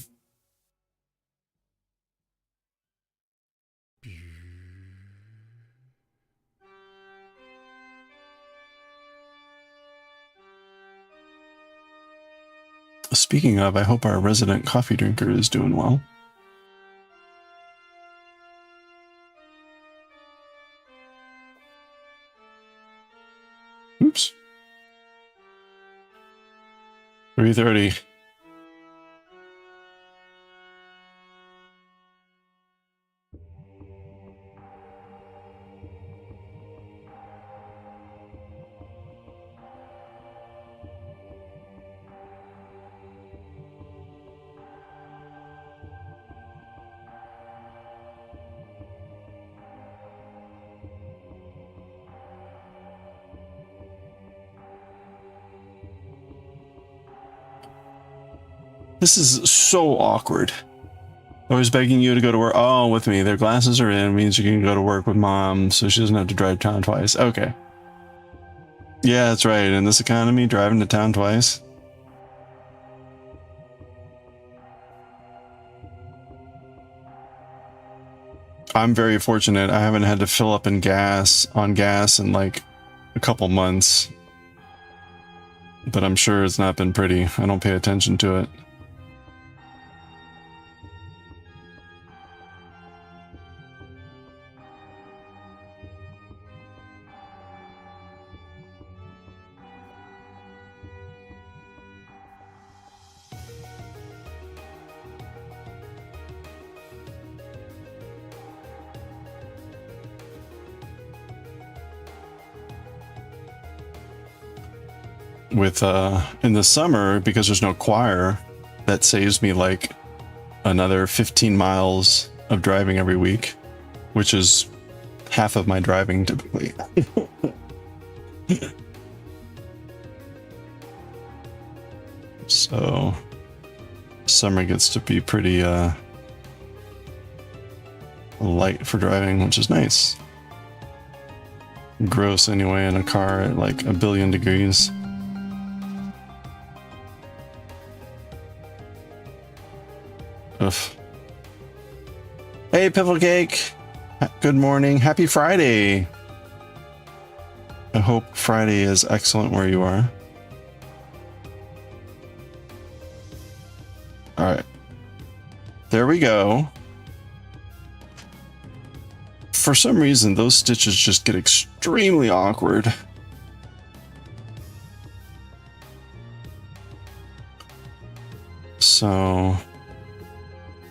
Speaking of, I hope our resident coffee drinker is doing well. Oops. 3:30. This is so awkward. Always begging you to go to work. Oh, with me. Their glasses are in. Means you can go to work with mom, so she doesn't have to drive town twice. Okay. Yeah, that's right. In this economy, driving to town twice. I'm very fortunate. I haven't had to fill up on gas in like a couple months. But I'm sure it's not been pretty. I don't pay attention to it. With in the summer, because there's no choir, that saves me like another 15 miles of driving every week, which is half of my driving typically. So summer gets to be pretty light for driving, which is nice. Gross anyway in a car at like 1 billion degrees. Ugh. Hey, Piffle Cake. Good morning. Happy Friday. I hope Friday is excellent where you are. All right. There we go. For some reason, those stitches just get extremely awkward. So...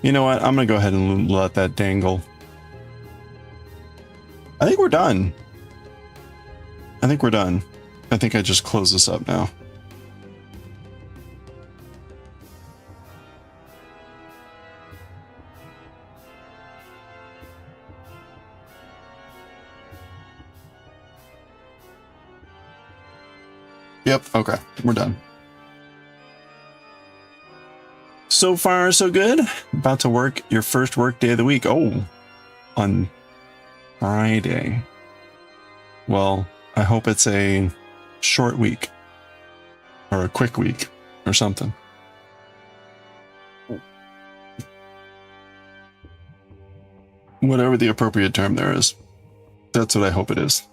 you know what? I'm going to go ahead and let that dangle. I think we're done. I think we're done. I think I just close this up now. Yep, okay. We're done. So far, so good. About to work your first work day of the week. Oh, on Friday. Well, I hope it's a short week or a quick week or something. Whatever the appropriate term there is. That's what I hope it is.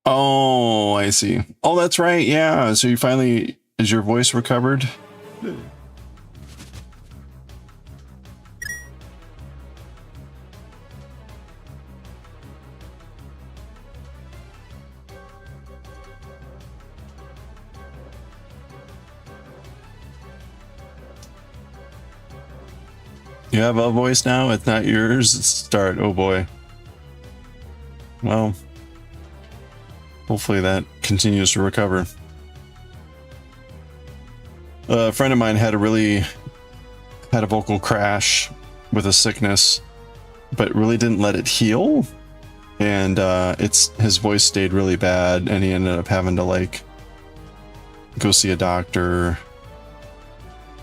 Oh, I see. Oh, that's right. Yeah. So you finally, is your voice recovered? You have a voice now? It's not yours. It's start. Oh boy. Well, hopefully that continues to recover. A friend of mine had a vocal crash with a sickness, but really didn't let it heal. and his voice stayed really bad, and he ended up having to like go see a doctor,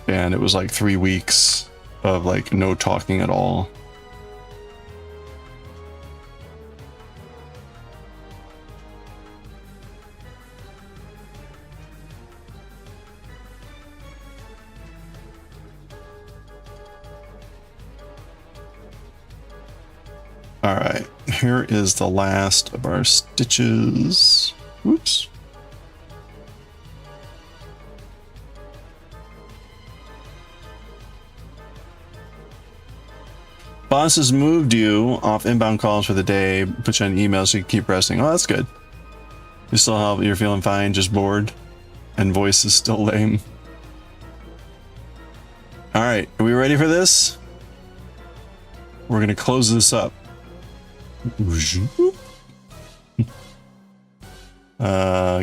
and it was like 3 weeks of like no talking at all. All right, here is the last of our stitches. Whoops. Boss has moved you off inbound calls for the day, put you on email so you can keep resting. Oh, that's good. You still have, you're feeling fine, just bored, and voice is still lame. All right, are we ready for this? We're gonna close this up.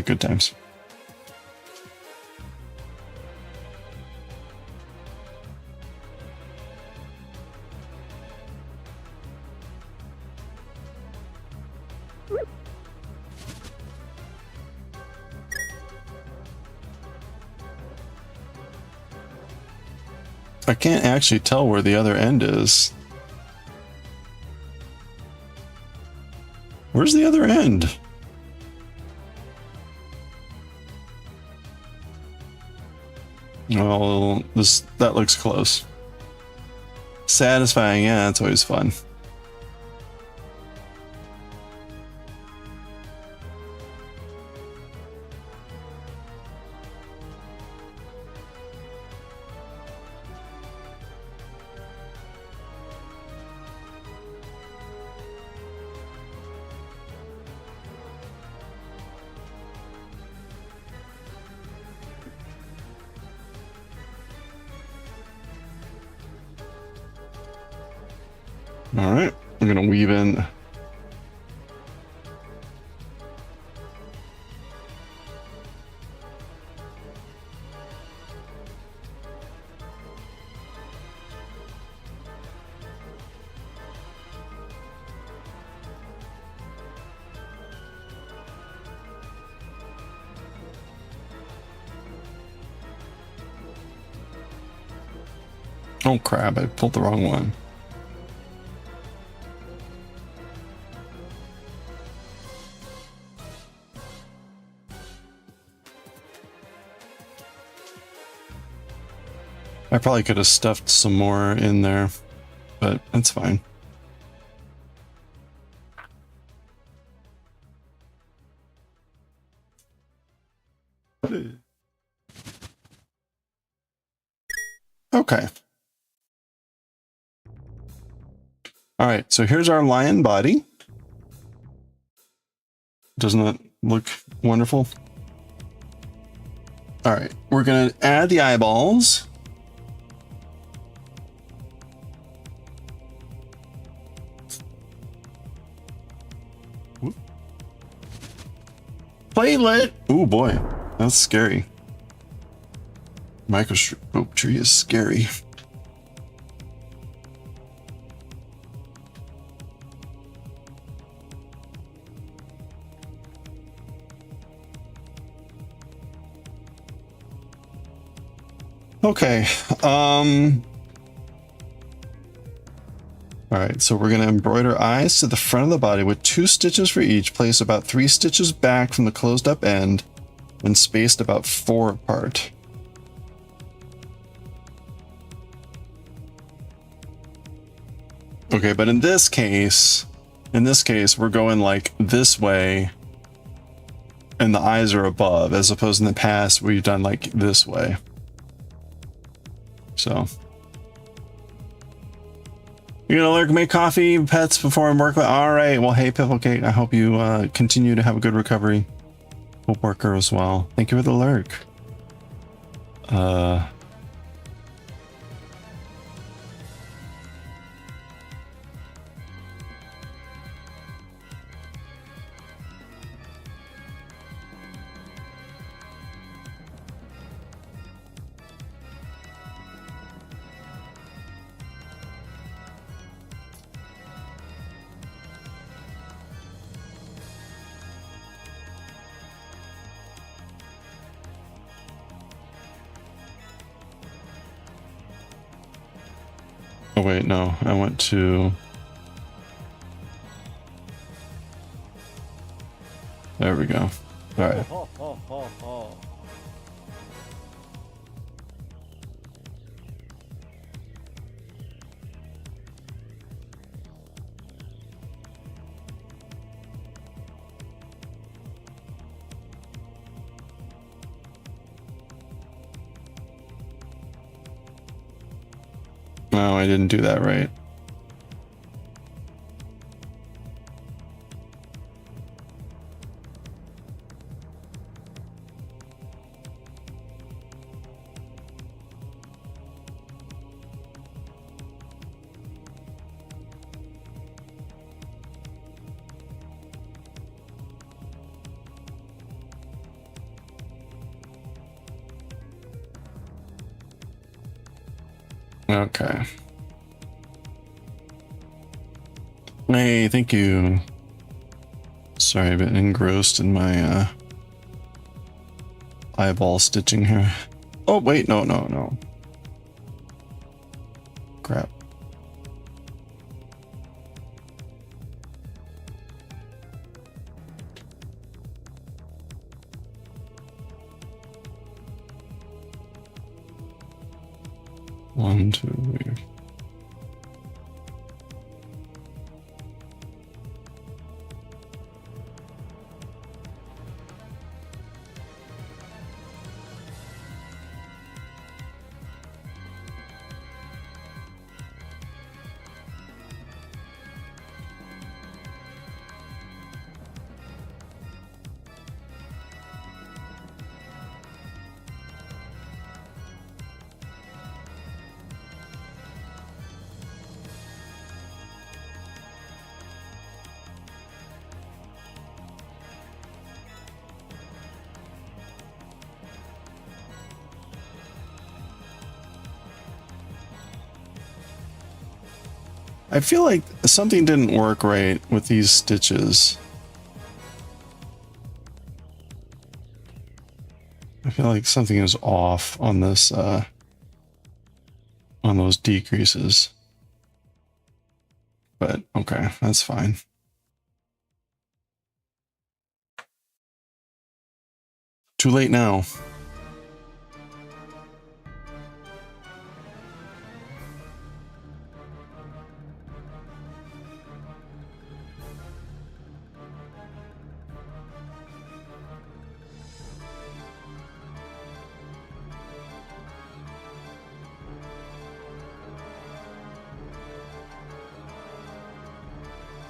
Good times. I can't actually tell where the other end is. Where's the other end? Oh, that looks close. Satisfying, yeah, that's always fun. All right, we're gonna weave in. Oh crap, I pulled the wrong one. I probably could have stuffed some more in there, but that's fine. Okay. All right, so here's our lion body. Doesn't that look wonderful? All right, we're gonna add the eyeballs. Platelet! Oh boy, that's scary. Microscope tree is scary. Okay, all right, so we're going to embroider eyes to the front of the body with 2 stitches for each, place about 3 stitches back from the closed up end, and spaced about 4 apart. Okay, but in this case, we're going like this way, and the eyes are above, as opposed in the past, we've done like this way. So. You're gonna lurk, make coffee, pets before work. All right. Well, hey, Pifflecake, I hope you continue to have a good recovery. Hope worker as well. Thank you for the lurk. Oh wait, no, I went to... There we go. All right. No, I didn't do that right. Okay. Hey, thank you. Sorry, I've been engrossed in my eyeball stitching here. Oh, wait, no. Crap. One, two, three. I feel like something didn't work right with these stitches. I feel like something is off on this, on those decreases. But okay, that's fine. Too late now.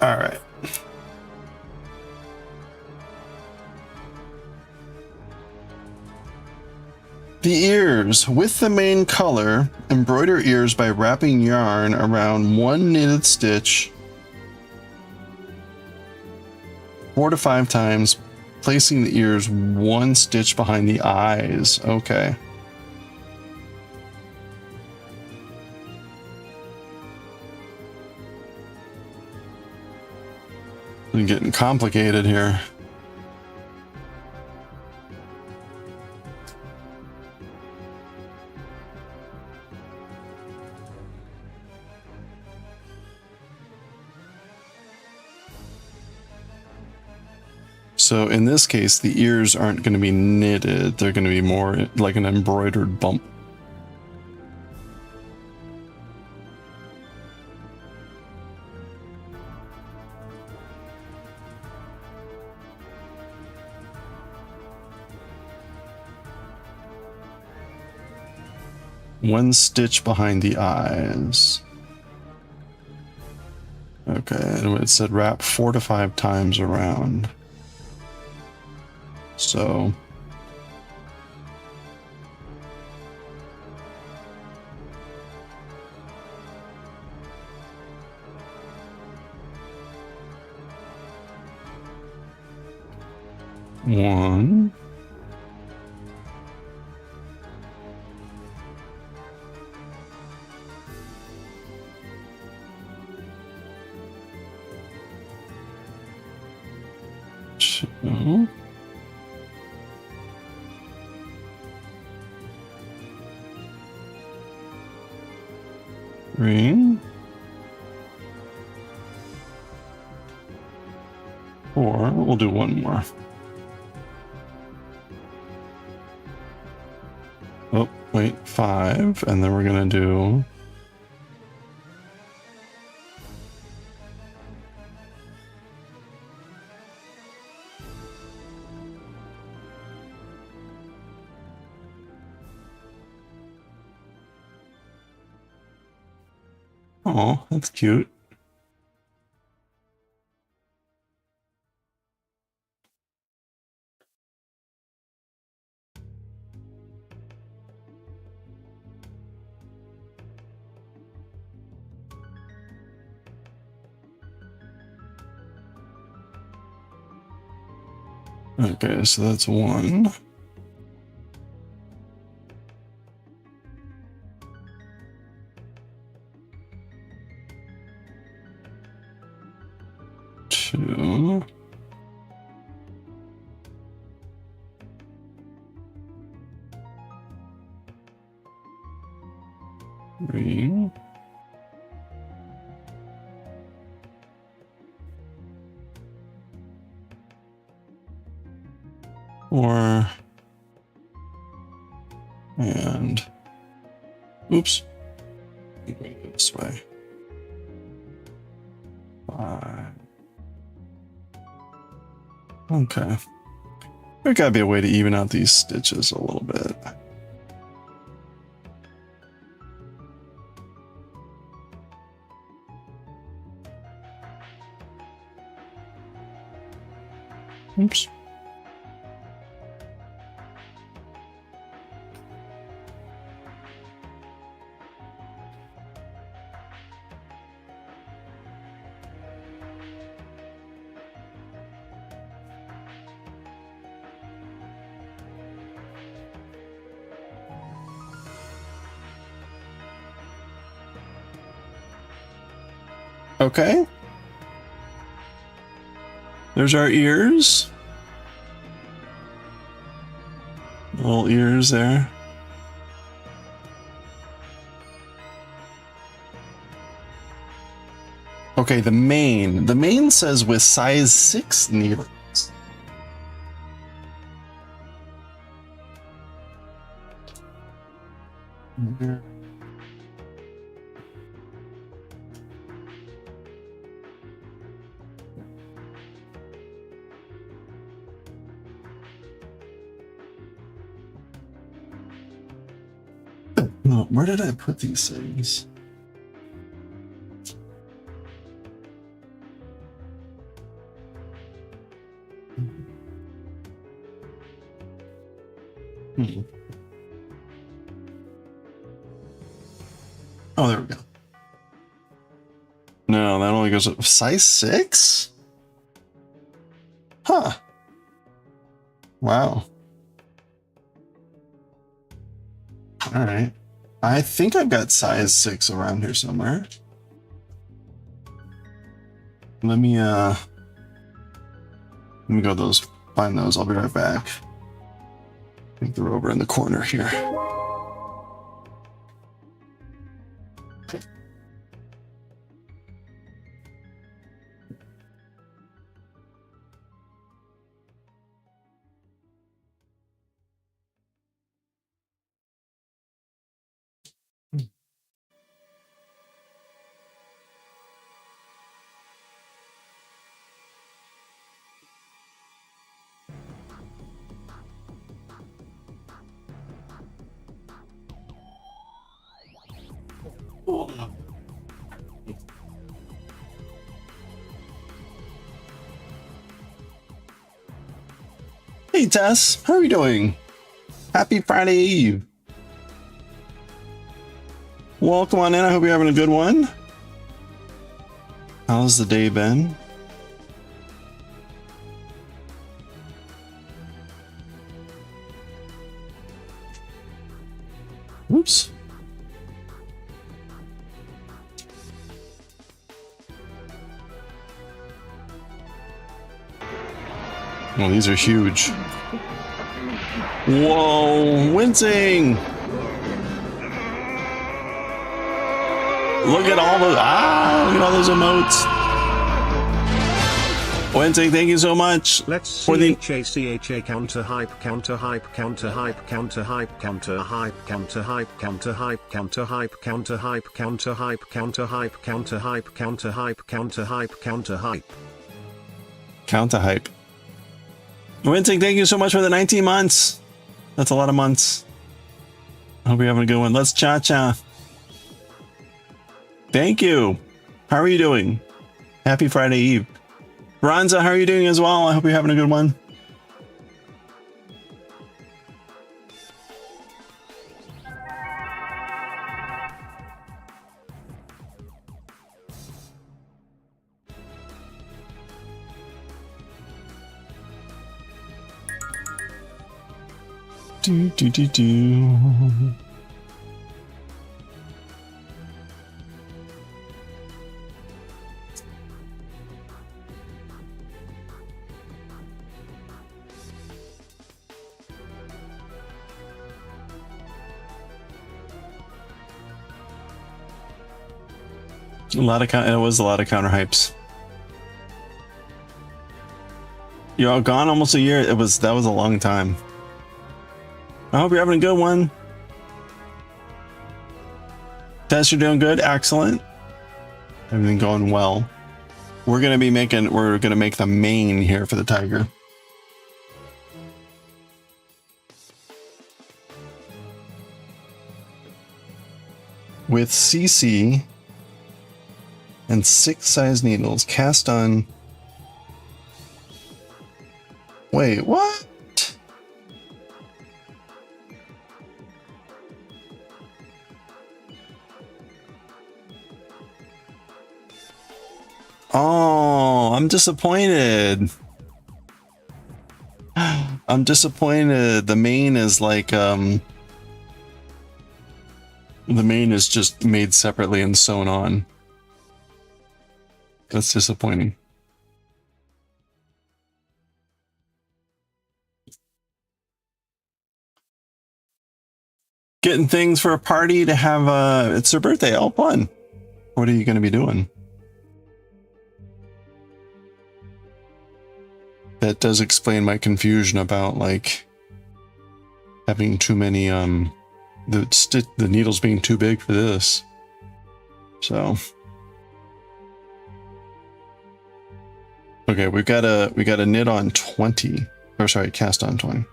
All right. The ears. With the main color, embroider ears by wrapping yarn around one knitted stitch 4 to 5 times, placing the ears one stitch behind the eyes. Okay. I'm getting complicated here. So in this case, the ears aren't going to be knitted. They're going to be more like an embroidered bump. One stitch behind the eyes. Okay, and it said wrap 4 to 5 times around. So one, two, three, Or we'll do one more. Oh, wait, 5, and then we're gonna do... Oh, that's cute. Okay, so that's 1. Two. 3. 4. And oops. This way. 5. Okay. There gotta be a way to even out these stitches a little bit. Oops. Okay. There's our ears. Little ears there. Okay, the mane. The mane says with size 6 needles. Where did I put these things? Oh, there we go. No, that only goes up size 6? Huh. Wow. All right. I think I've got size 6 around here somewhere. Let me go find those. I'll be right back. I think they're over in the corner here. Hey Tess, how are you doing? Happy Friday Eve. Welcome on in. I hope you're having a good one. How's the day been? Oops. Oh, these are huge. Whoa, wincing! Look at all those, look at all those emotes. Wednesday, thank you so much. Let's for the CHA counter hype counter hype counter hype counter hype counter hype counter hype counter hype counter hype counter hype counter hype counter hype counter hype counter hype counter hype counter hype counter hype. Wednesday, thank you so much for the 19 months. That's a lot of months. I hope you're having a good one. Let's cha-cha. Thank you. How are you doing? Happy Friday Eve. Ronza, how are you doing as well? I hope you're having a good one. Do, do, do, do. It was a lot of counter hypes. You're all gone almost a year. That was a long time. I hope you're having a good one. Tess, you're doing good. Excellent. Everything going well. We're gonna make the main here for the tiger. With CC and 6 size needles cast on. Wait, what? Oh, I'm disappointed. I'm disappointed. The main is like the main is just made separately and sewn on. That's disappointing. Getting things for a party to have it's her birthday. All fun. What are you going to be doing? That does explain my confusion about like having too many the needles being too big for this. So okay, we got a knit on 20. Or sorry, cast on 20.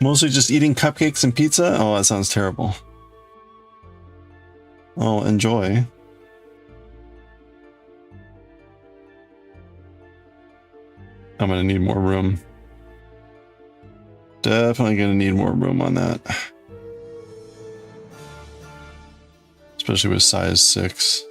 Mostly just eating cupcakes and pizza? Oh, that sounds terrible. Oh, enjoy. I'm gonna need more room. Definitely gonna need more room on that. Especially with size 6.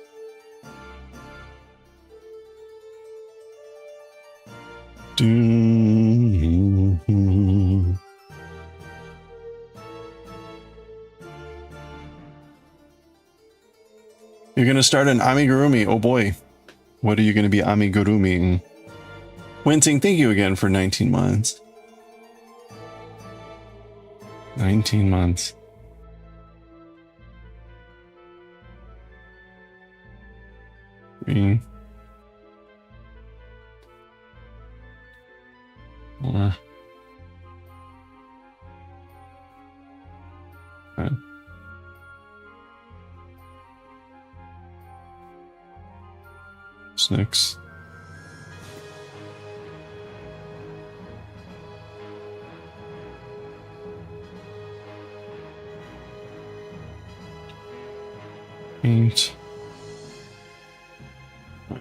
You're gonna start an amigurumi. Oh boy. What are you gonna be amigurumiing? Wincing, thank you again for 19 months. 19 months. Three. 4. 5. 6. 8.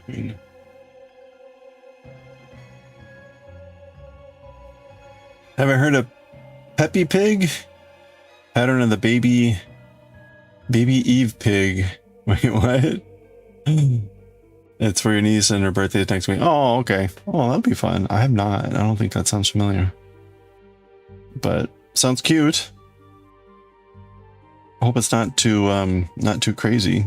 9. Haven't heard of Peppy Pig? Pattern of the baby Eve pig. Wait, what? It's for your niece and her birthday is next week. Oh, okay. Oh, that'd be fun. I have not. I don't think that sounds familiar. But sounds cute. I hope it's not too crazy.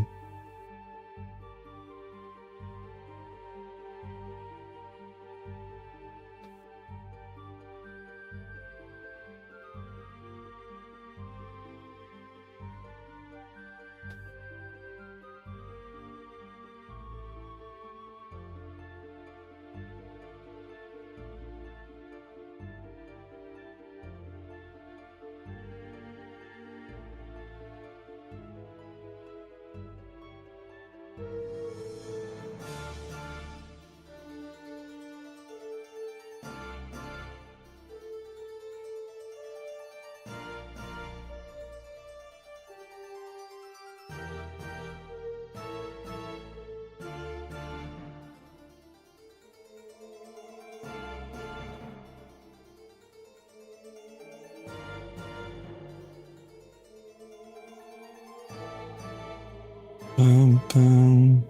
Bum.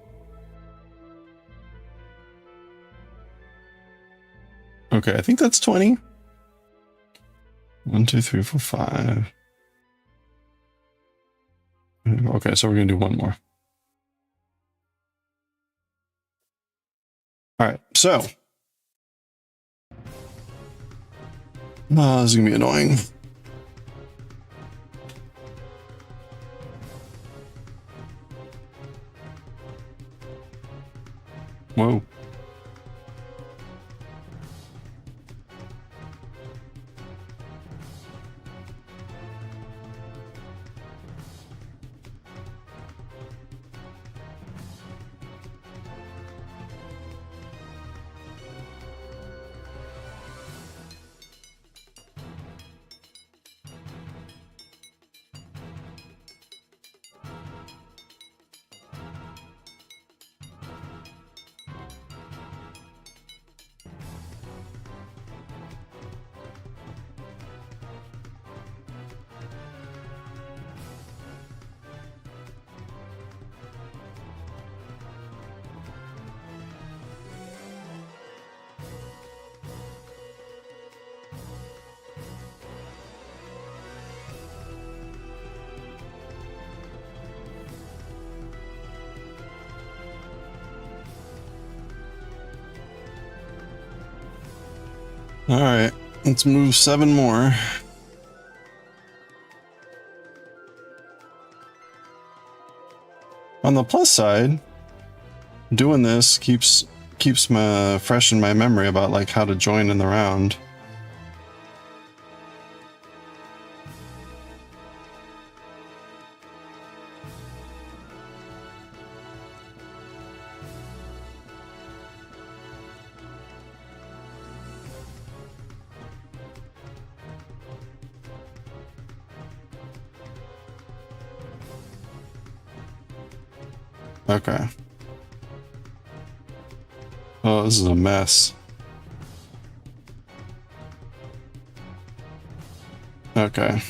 Okay, I think that's 20. 1, 2, 3, 4, 5. Okay, so we're gonna do one more. All right, so this is gonna be annoying. Whoa. All right, let's move 7 more. On the plus side, doing this keeps my fresh in my memory about like how to join in the round. Okay. Oh, this is a mess. Okay.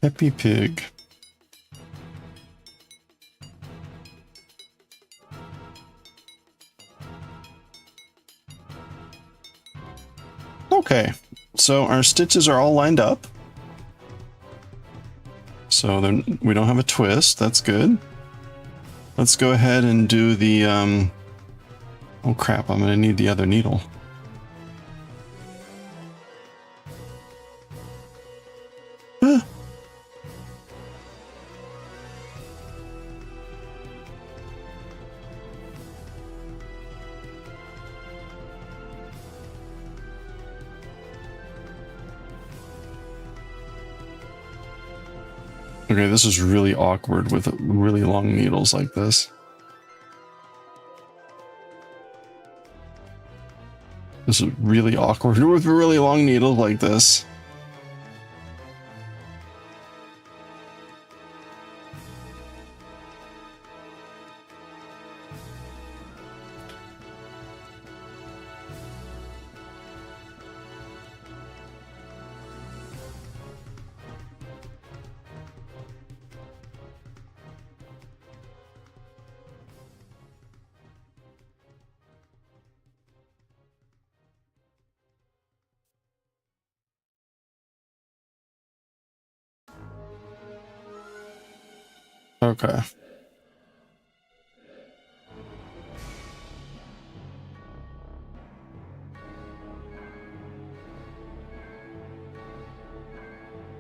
Happy Pig. Okay, so our stitches are all lined up. So then we don't have a twist. That's good. Let's go ahead and do the, oh crap, I'm gonna need the other needle. Ah. Okay, this is really awkward with really long needles like this. This is really awkward with really long needles like this. Okay.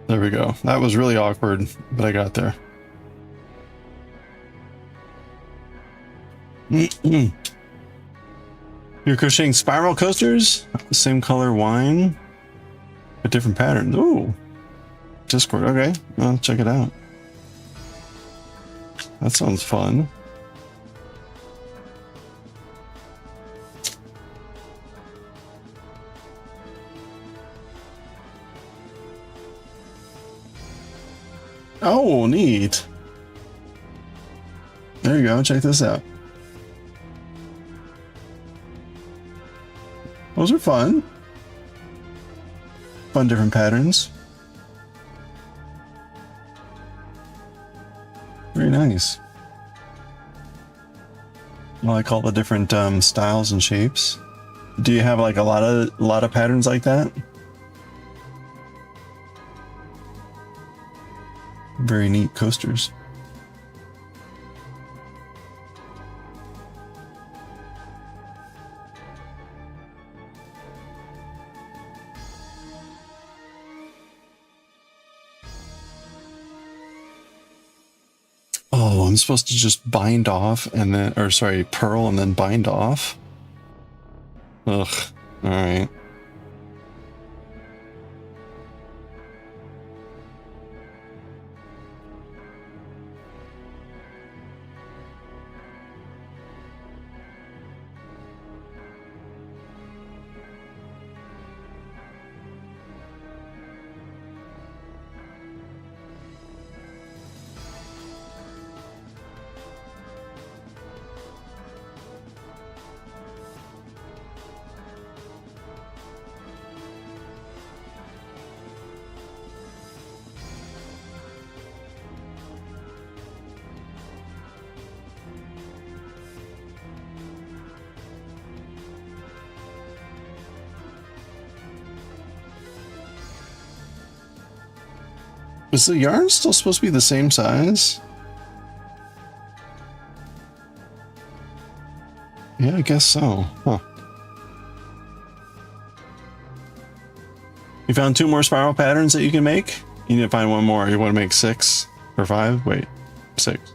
There we go. That was really awkward, but I got there. You're crocheting spiral coasters? The same color wine, but different patterns. Ooh. Discord. Okay. I'll check it out. That sounds fun. Oh, neat. There you go. Check this out. Those are fun. Fun different patterns. Very nice. I like all the different styles and shapes. Do you have like a lot of patterns like that? Very neat coasters. Oh, I'm supposed to just bind off and then, or sorry, purl and then bind off? Ugh, alright. Is the yarn still supposed to be the same size? Yeah, I guess so. Huh. You found 2 more spiral patterns that you can make? You need to find 1 more. You want to make 6 or 5? Wait, 6.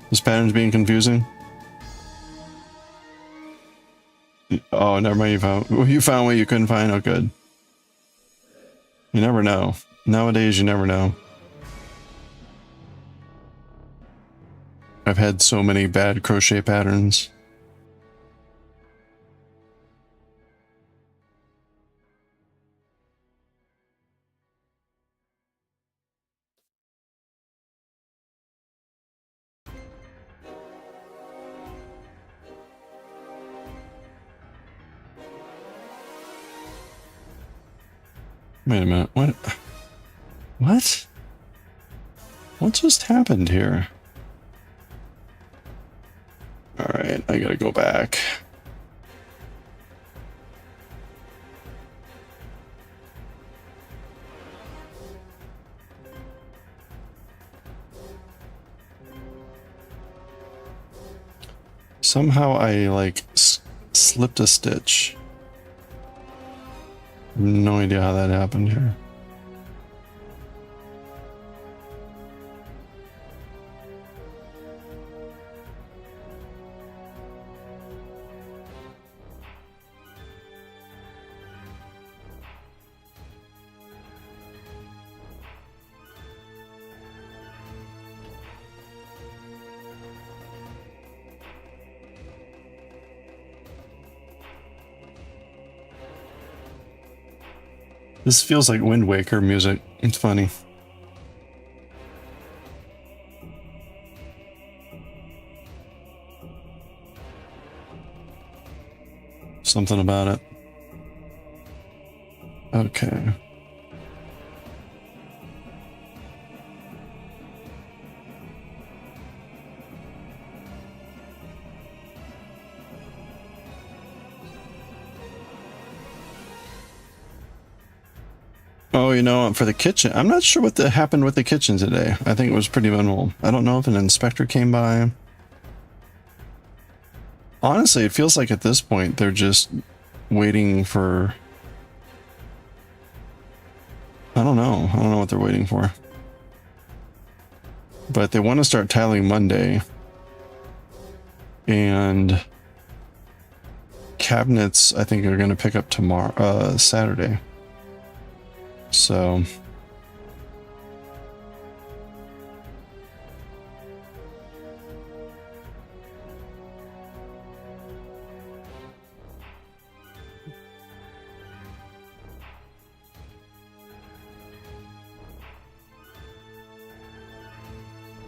This pattern's being confusing. Oh, never mind. You found what you couldn't find. Oh, good. You never know. Nowadays, you never know. I've had so many bad crochet patterns. Wait a minute. What? What? What just happened here? Alright, I gotta go back. Somehow I, like, slipped a stitch. No idea how that happened here. This feels like Wind Waker music. It's funny. Something about it. Okay. Oh, you know, for the kitchen, I'm not sure what happened with the kitchen today. I think it was pretty minimal. I don't know if an inspector came by. Honestly, it feels like at this point they're just waiting for... I don't know. I don't know what they're waiting for. But they want to start tiling Monday. And cabinets, I think, are going to pick up tomorrow, Saturday. So...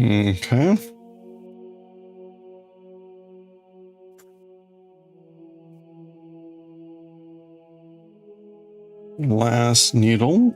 Okay. Last needle.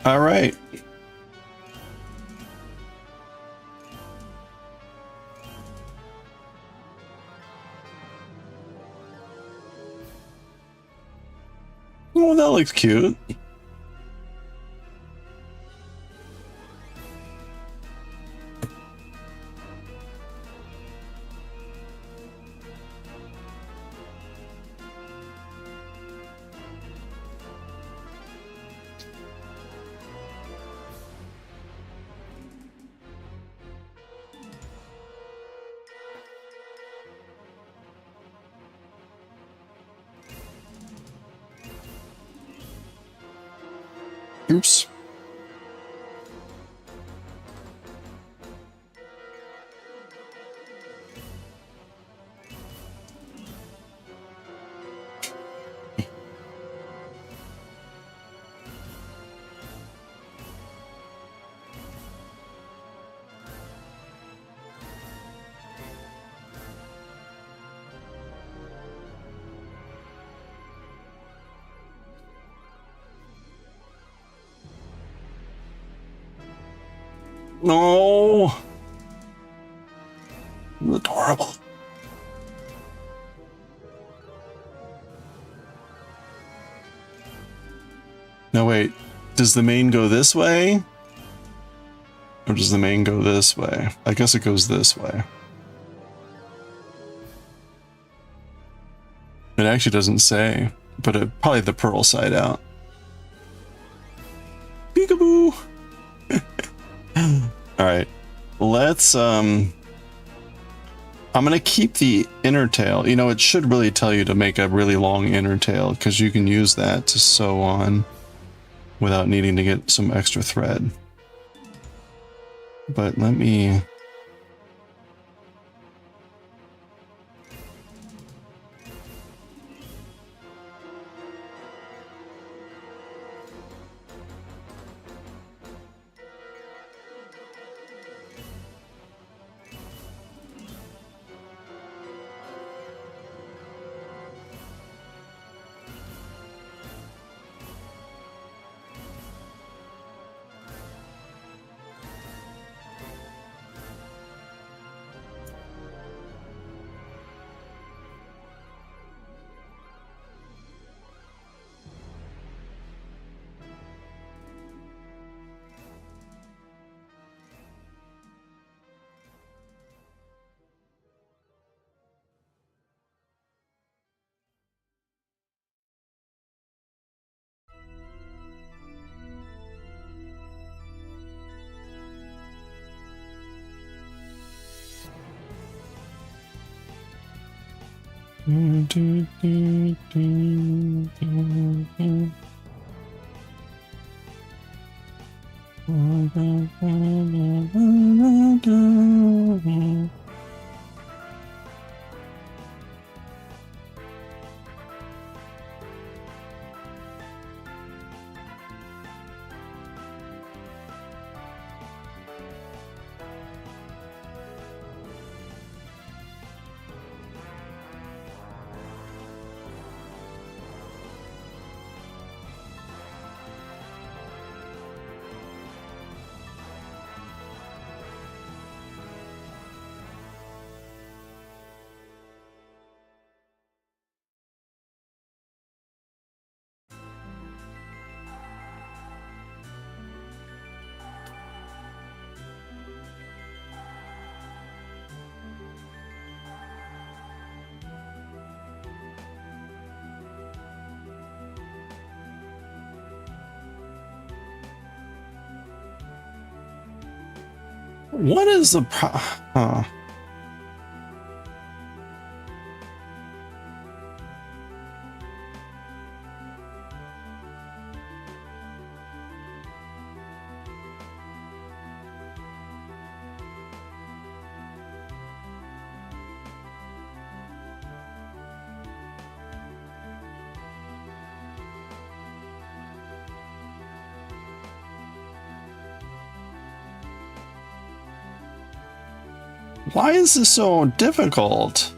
All right. Oh, that looks cute. Oops. No. Adorable. Now wait, does the main go this way? Or does the main go this way? I guess it goes this way. It actually doesn't say, but probably the pearl side out. Peekaboo! Alright, let's, I'm gonna keep the inner tail. You know, it should really tell you to make a really long inner tail, because you can use that to sew on without needing to get some extra thread. But let me... What is the huh? Why is this so difficult?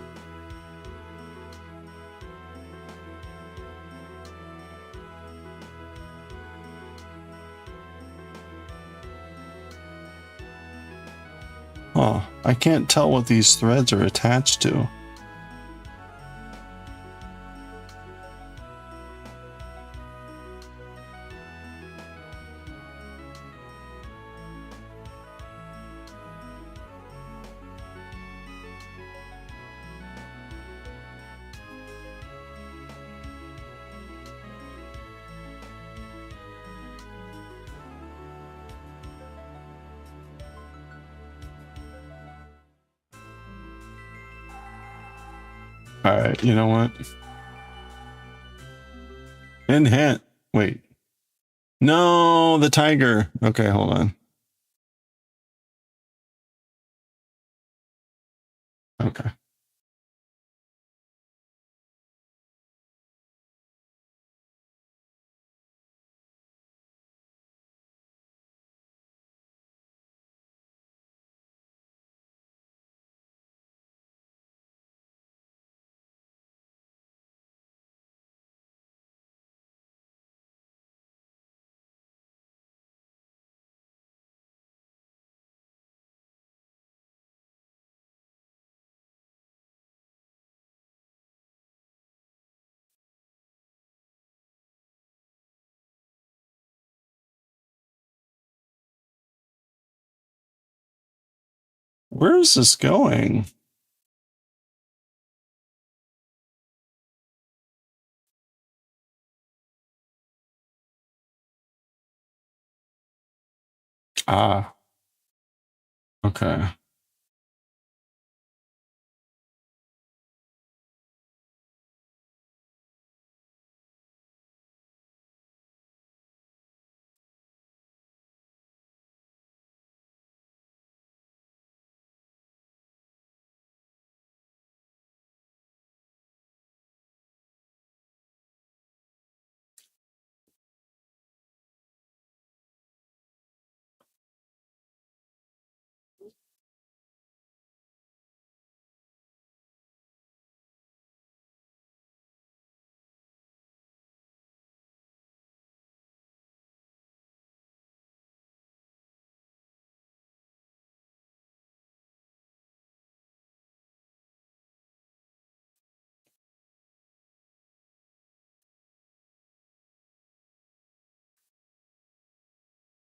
Huh, I can't tell what these threads are attached to. All right, you know what? Hint. Wait. No, the tiger. Okay, hold on. Okay. Where is this going? Ah, okay.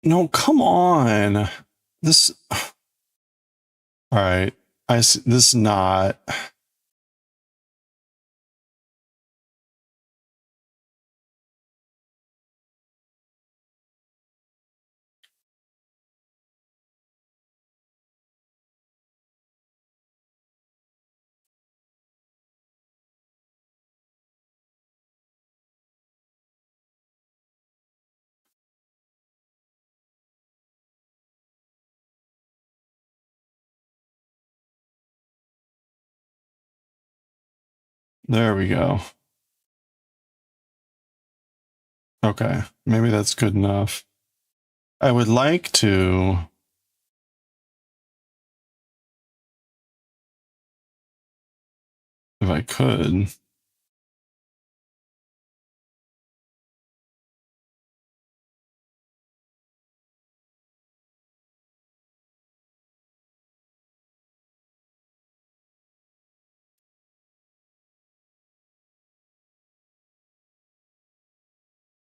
No, come on. This. All right. This is not. There we go. Okay, maybe that's good enough. I would like to. If I could.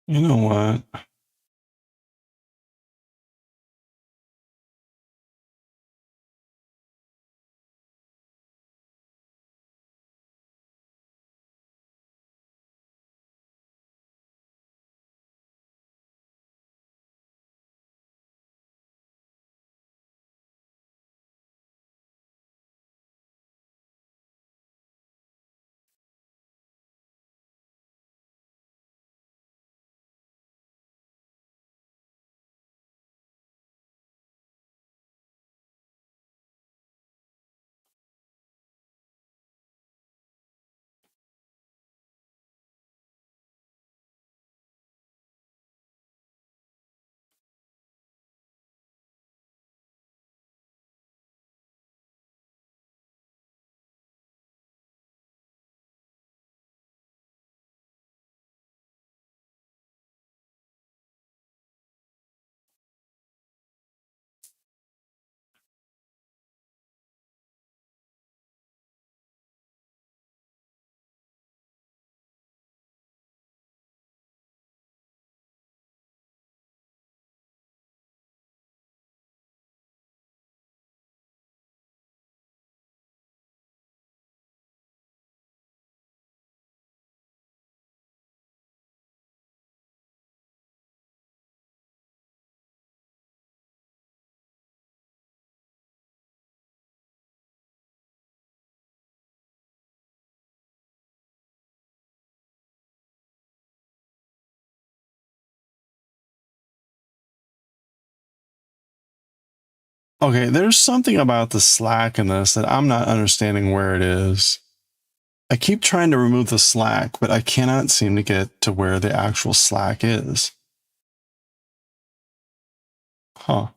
You know what? Okay, there's something about the slack in this that I'm not understanding where it is. I keep trying to remove the slack, but I cannot seem to get to where the actual slack is. Huh.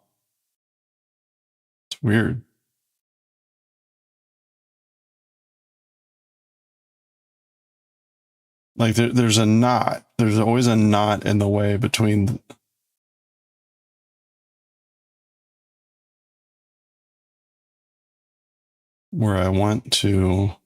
It's weird. Like there's a knot. There's always a knot in the way between where I want to.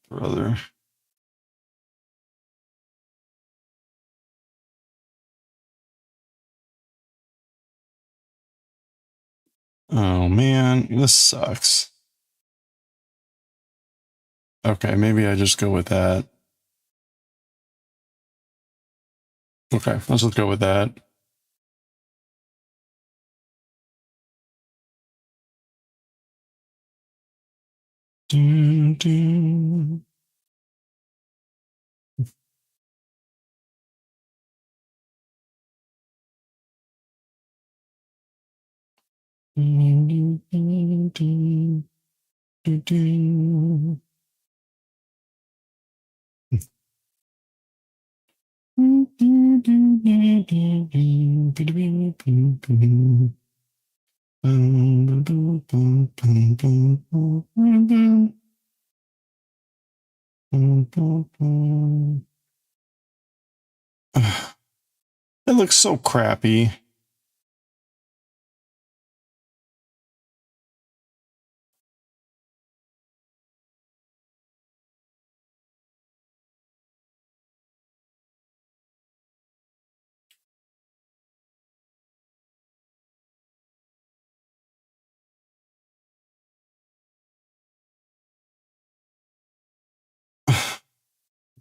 Brother. Oh man, this sucks. Okay, maybe I just go with that. Okay, let's just go with that. Dun, dun. Dun, dun, dun, dun, dun. It looks so crappy.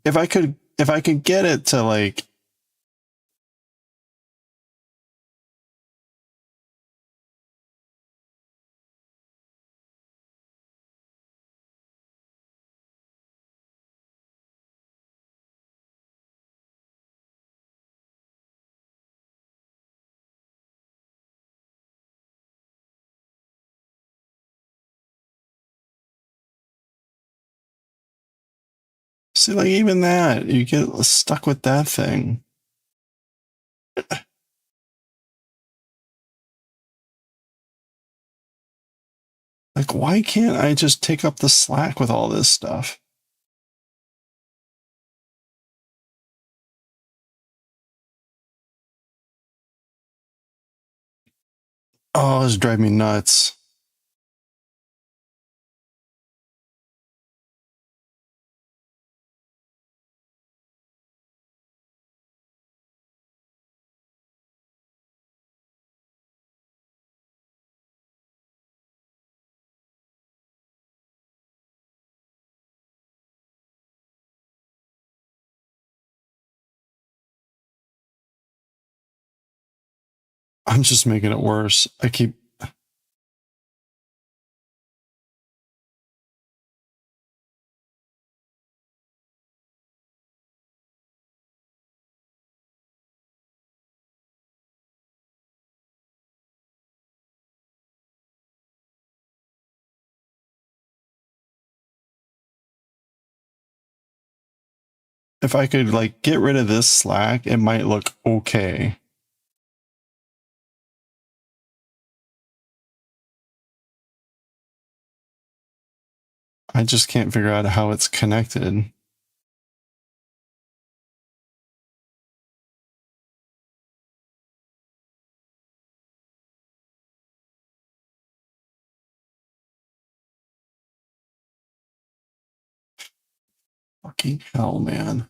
If I could get it to like see, like even that, you get stuck with that thing. Like, why can't I just take up the slack with all this stuff? Oh, it's driving me nuts. I'm just making it worse. I keep if I could like get rid of this slack, it might look okay. I just can't figure out how it's connected. Fucking hell, man.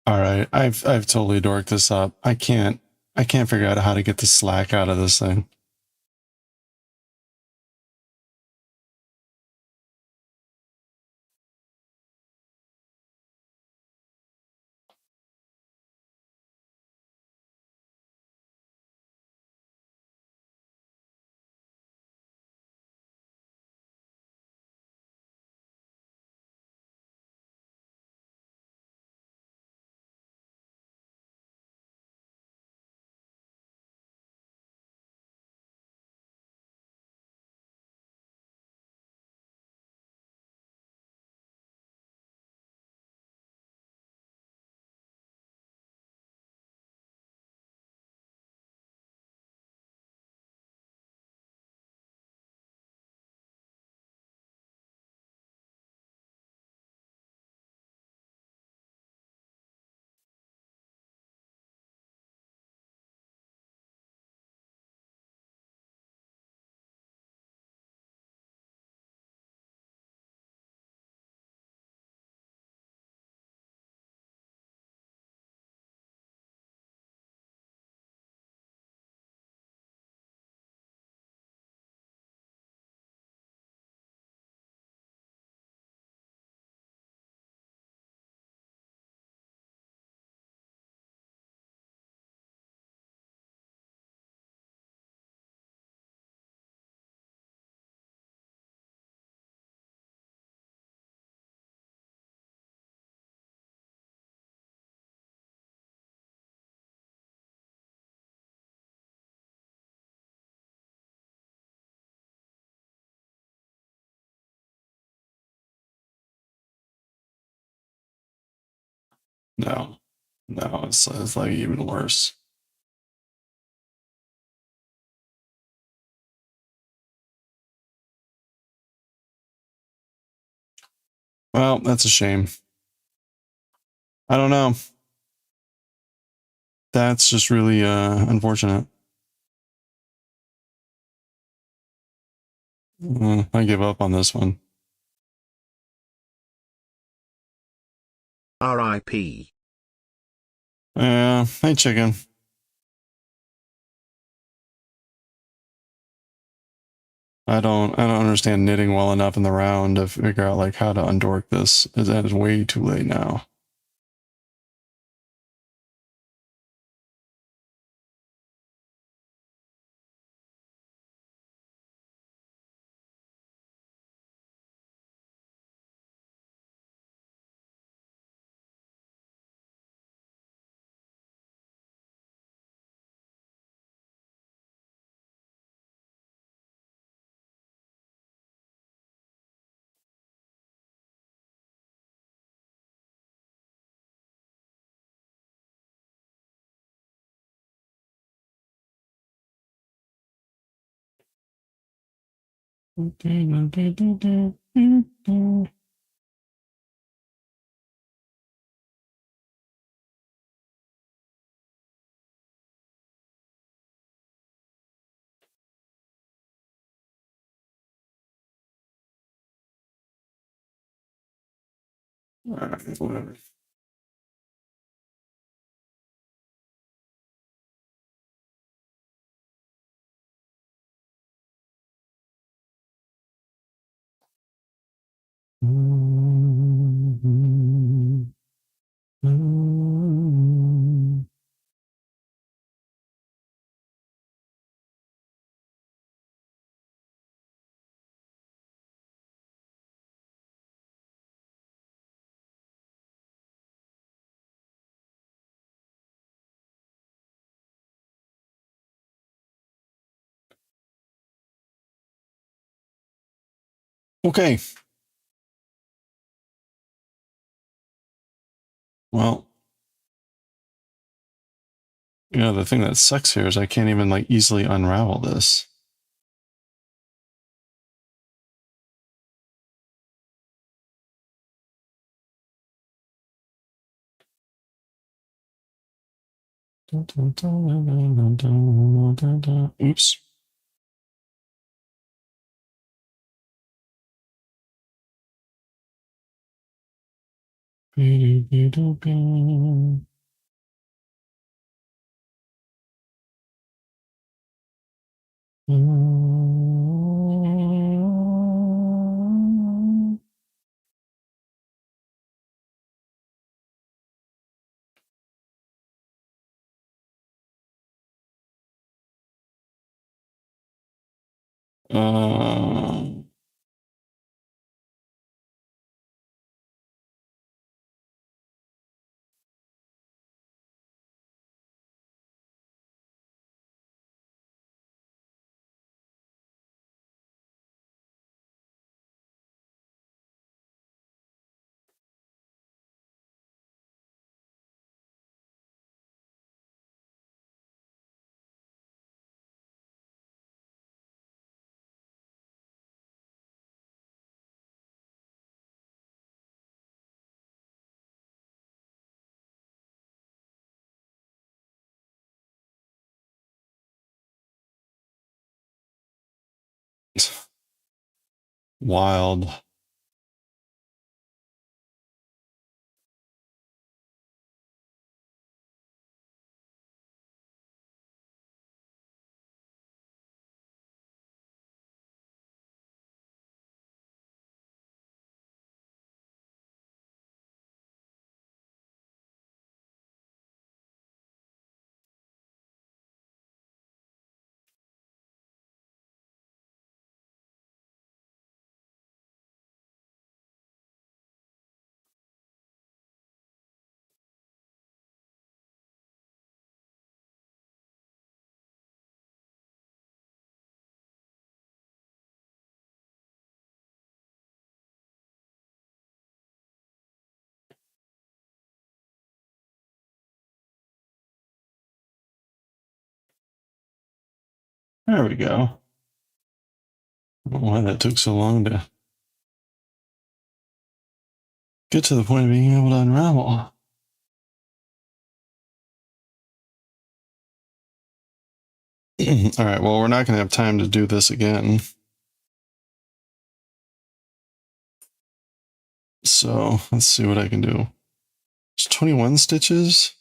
All right, I've totally dorked this up. I can't figure out how to get the slack out of this thing. No, no, it's like even worse. Well, that's a shame. I don't know. That's just really unfortunate. I give up on this one. R.I.P. Yeah, hey chicken. I don't understand knitting well enough in the round to figure out like how to undork this. That is way too late now. Alright, whatever. Okay. Well, the thing that sucks here is I can't even like easily unravel this. Oops. Uh, wild. There we go. I don't know why that took so long to get to the point of being able to unravel. All right, well, we're not going to have time to do this again. So let's see what I can do. It's 21 stitches.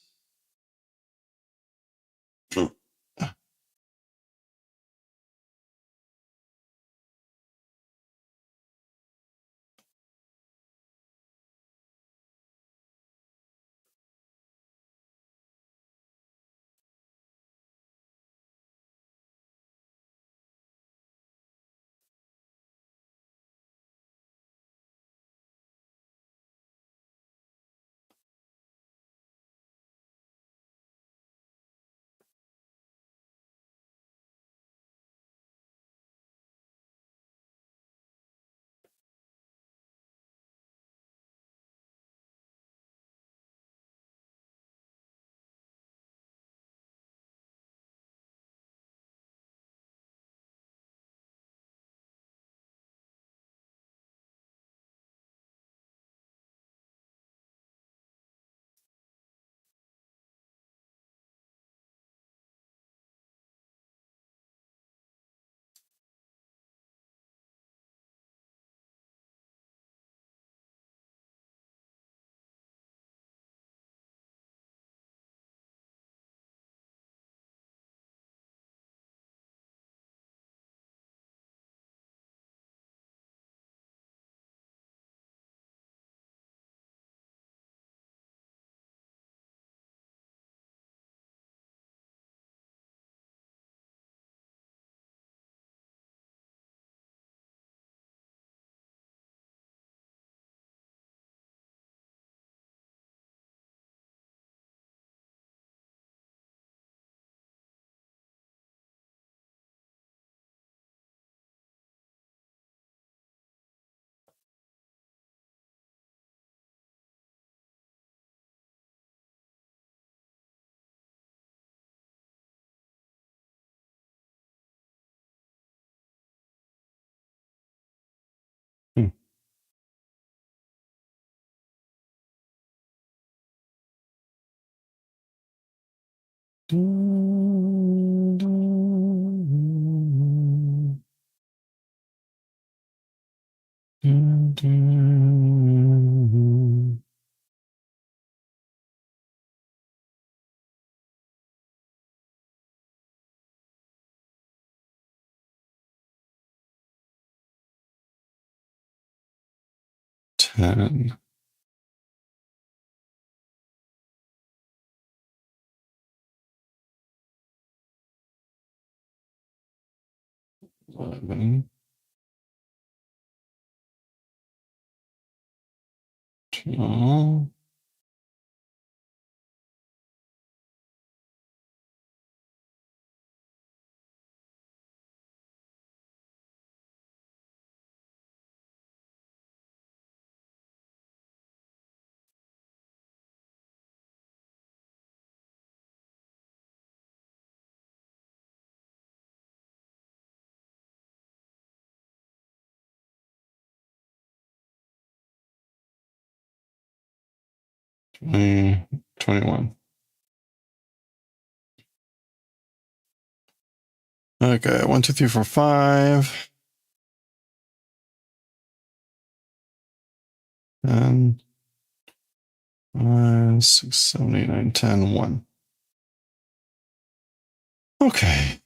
Hmm. 10. 11. 12. 21. Okay, 1, 2, 3, 4, 5. 10, 5, 6, 7, 8, 9, 10, 1. Okay.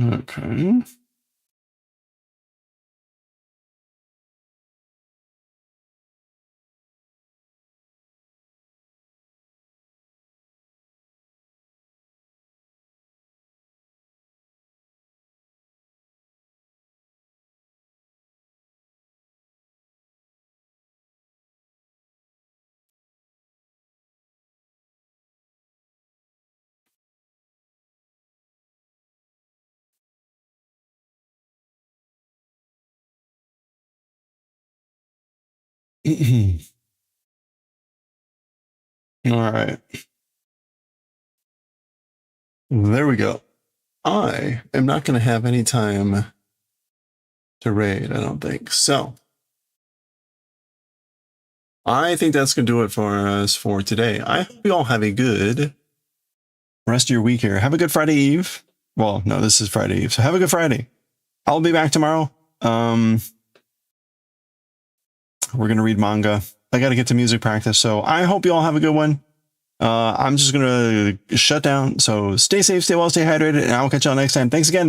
Okay. All right. There we go. I am not going to have any time to raid, I don't think. So I think that's going to do it for us for today. I hope you all have a good rest of your week here. Have a good Friday Eve. Well, no, this is Friday Eve. So have a good Friday. I'll be back tomorrow. We're going to read manga. I got to get to music practice. So I hope you all have a good one. I'm just going to shut down. So stay safe, stay well, stay hydrated, and I'll catch y'all next time. Thanks again.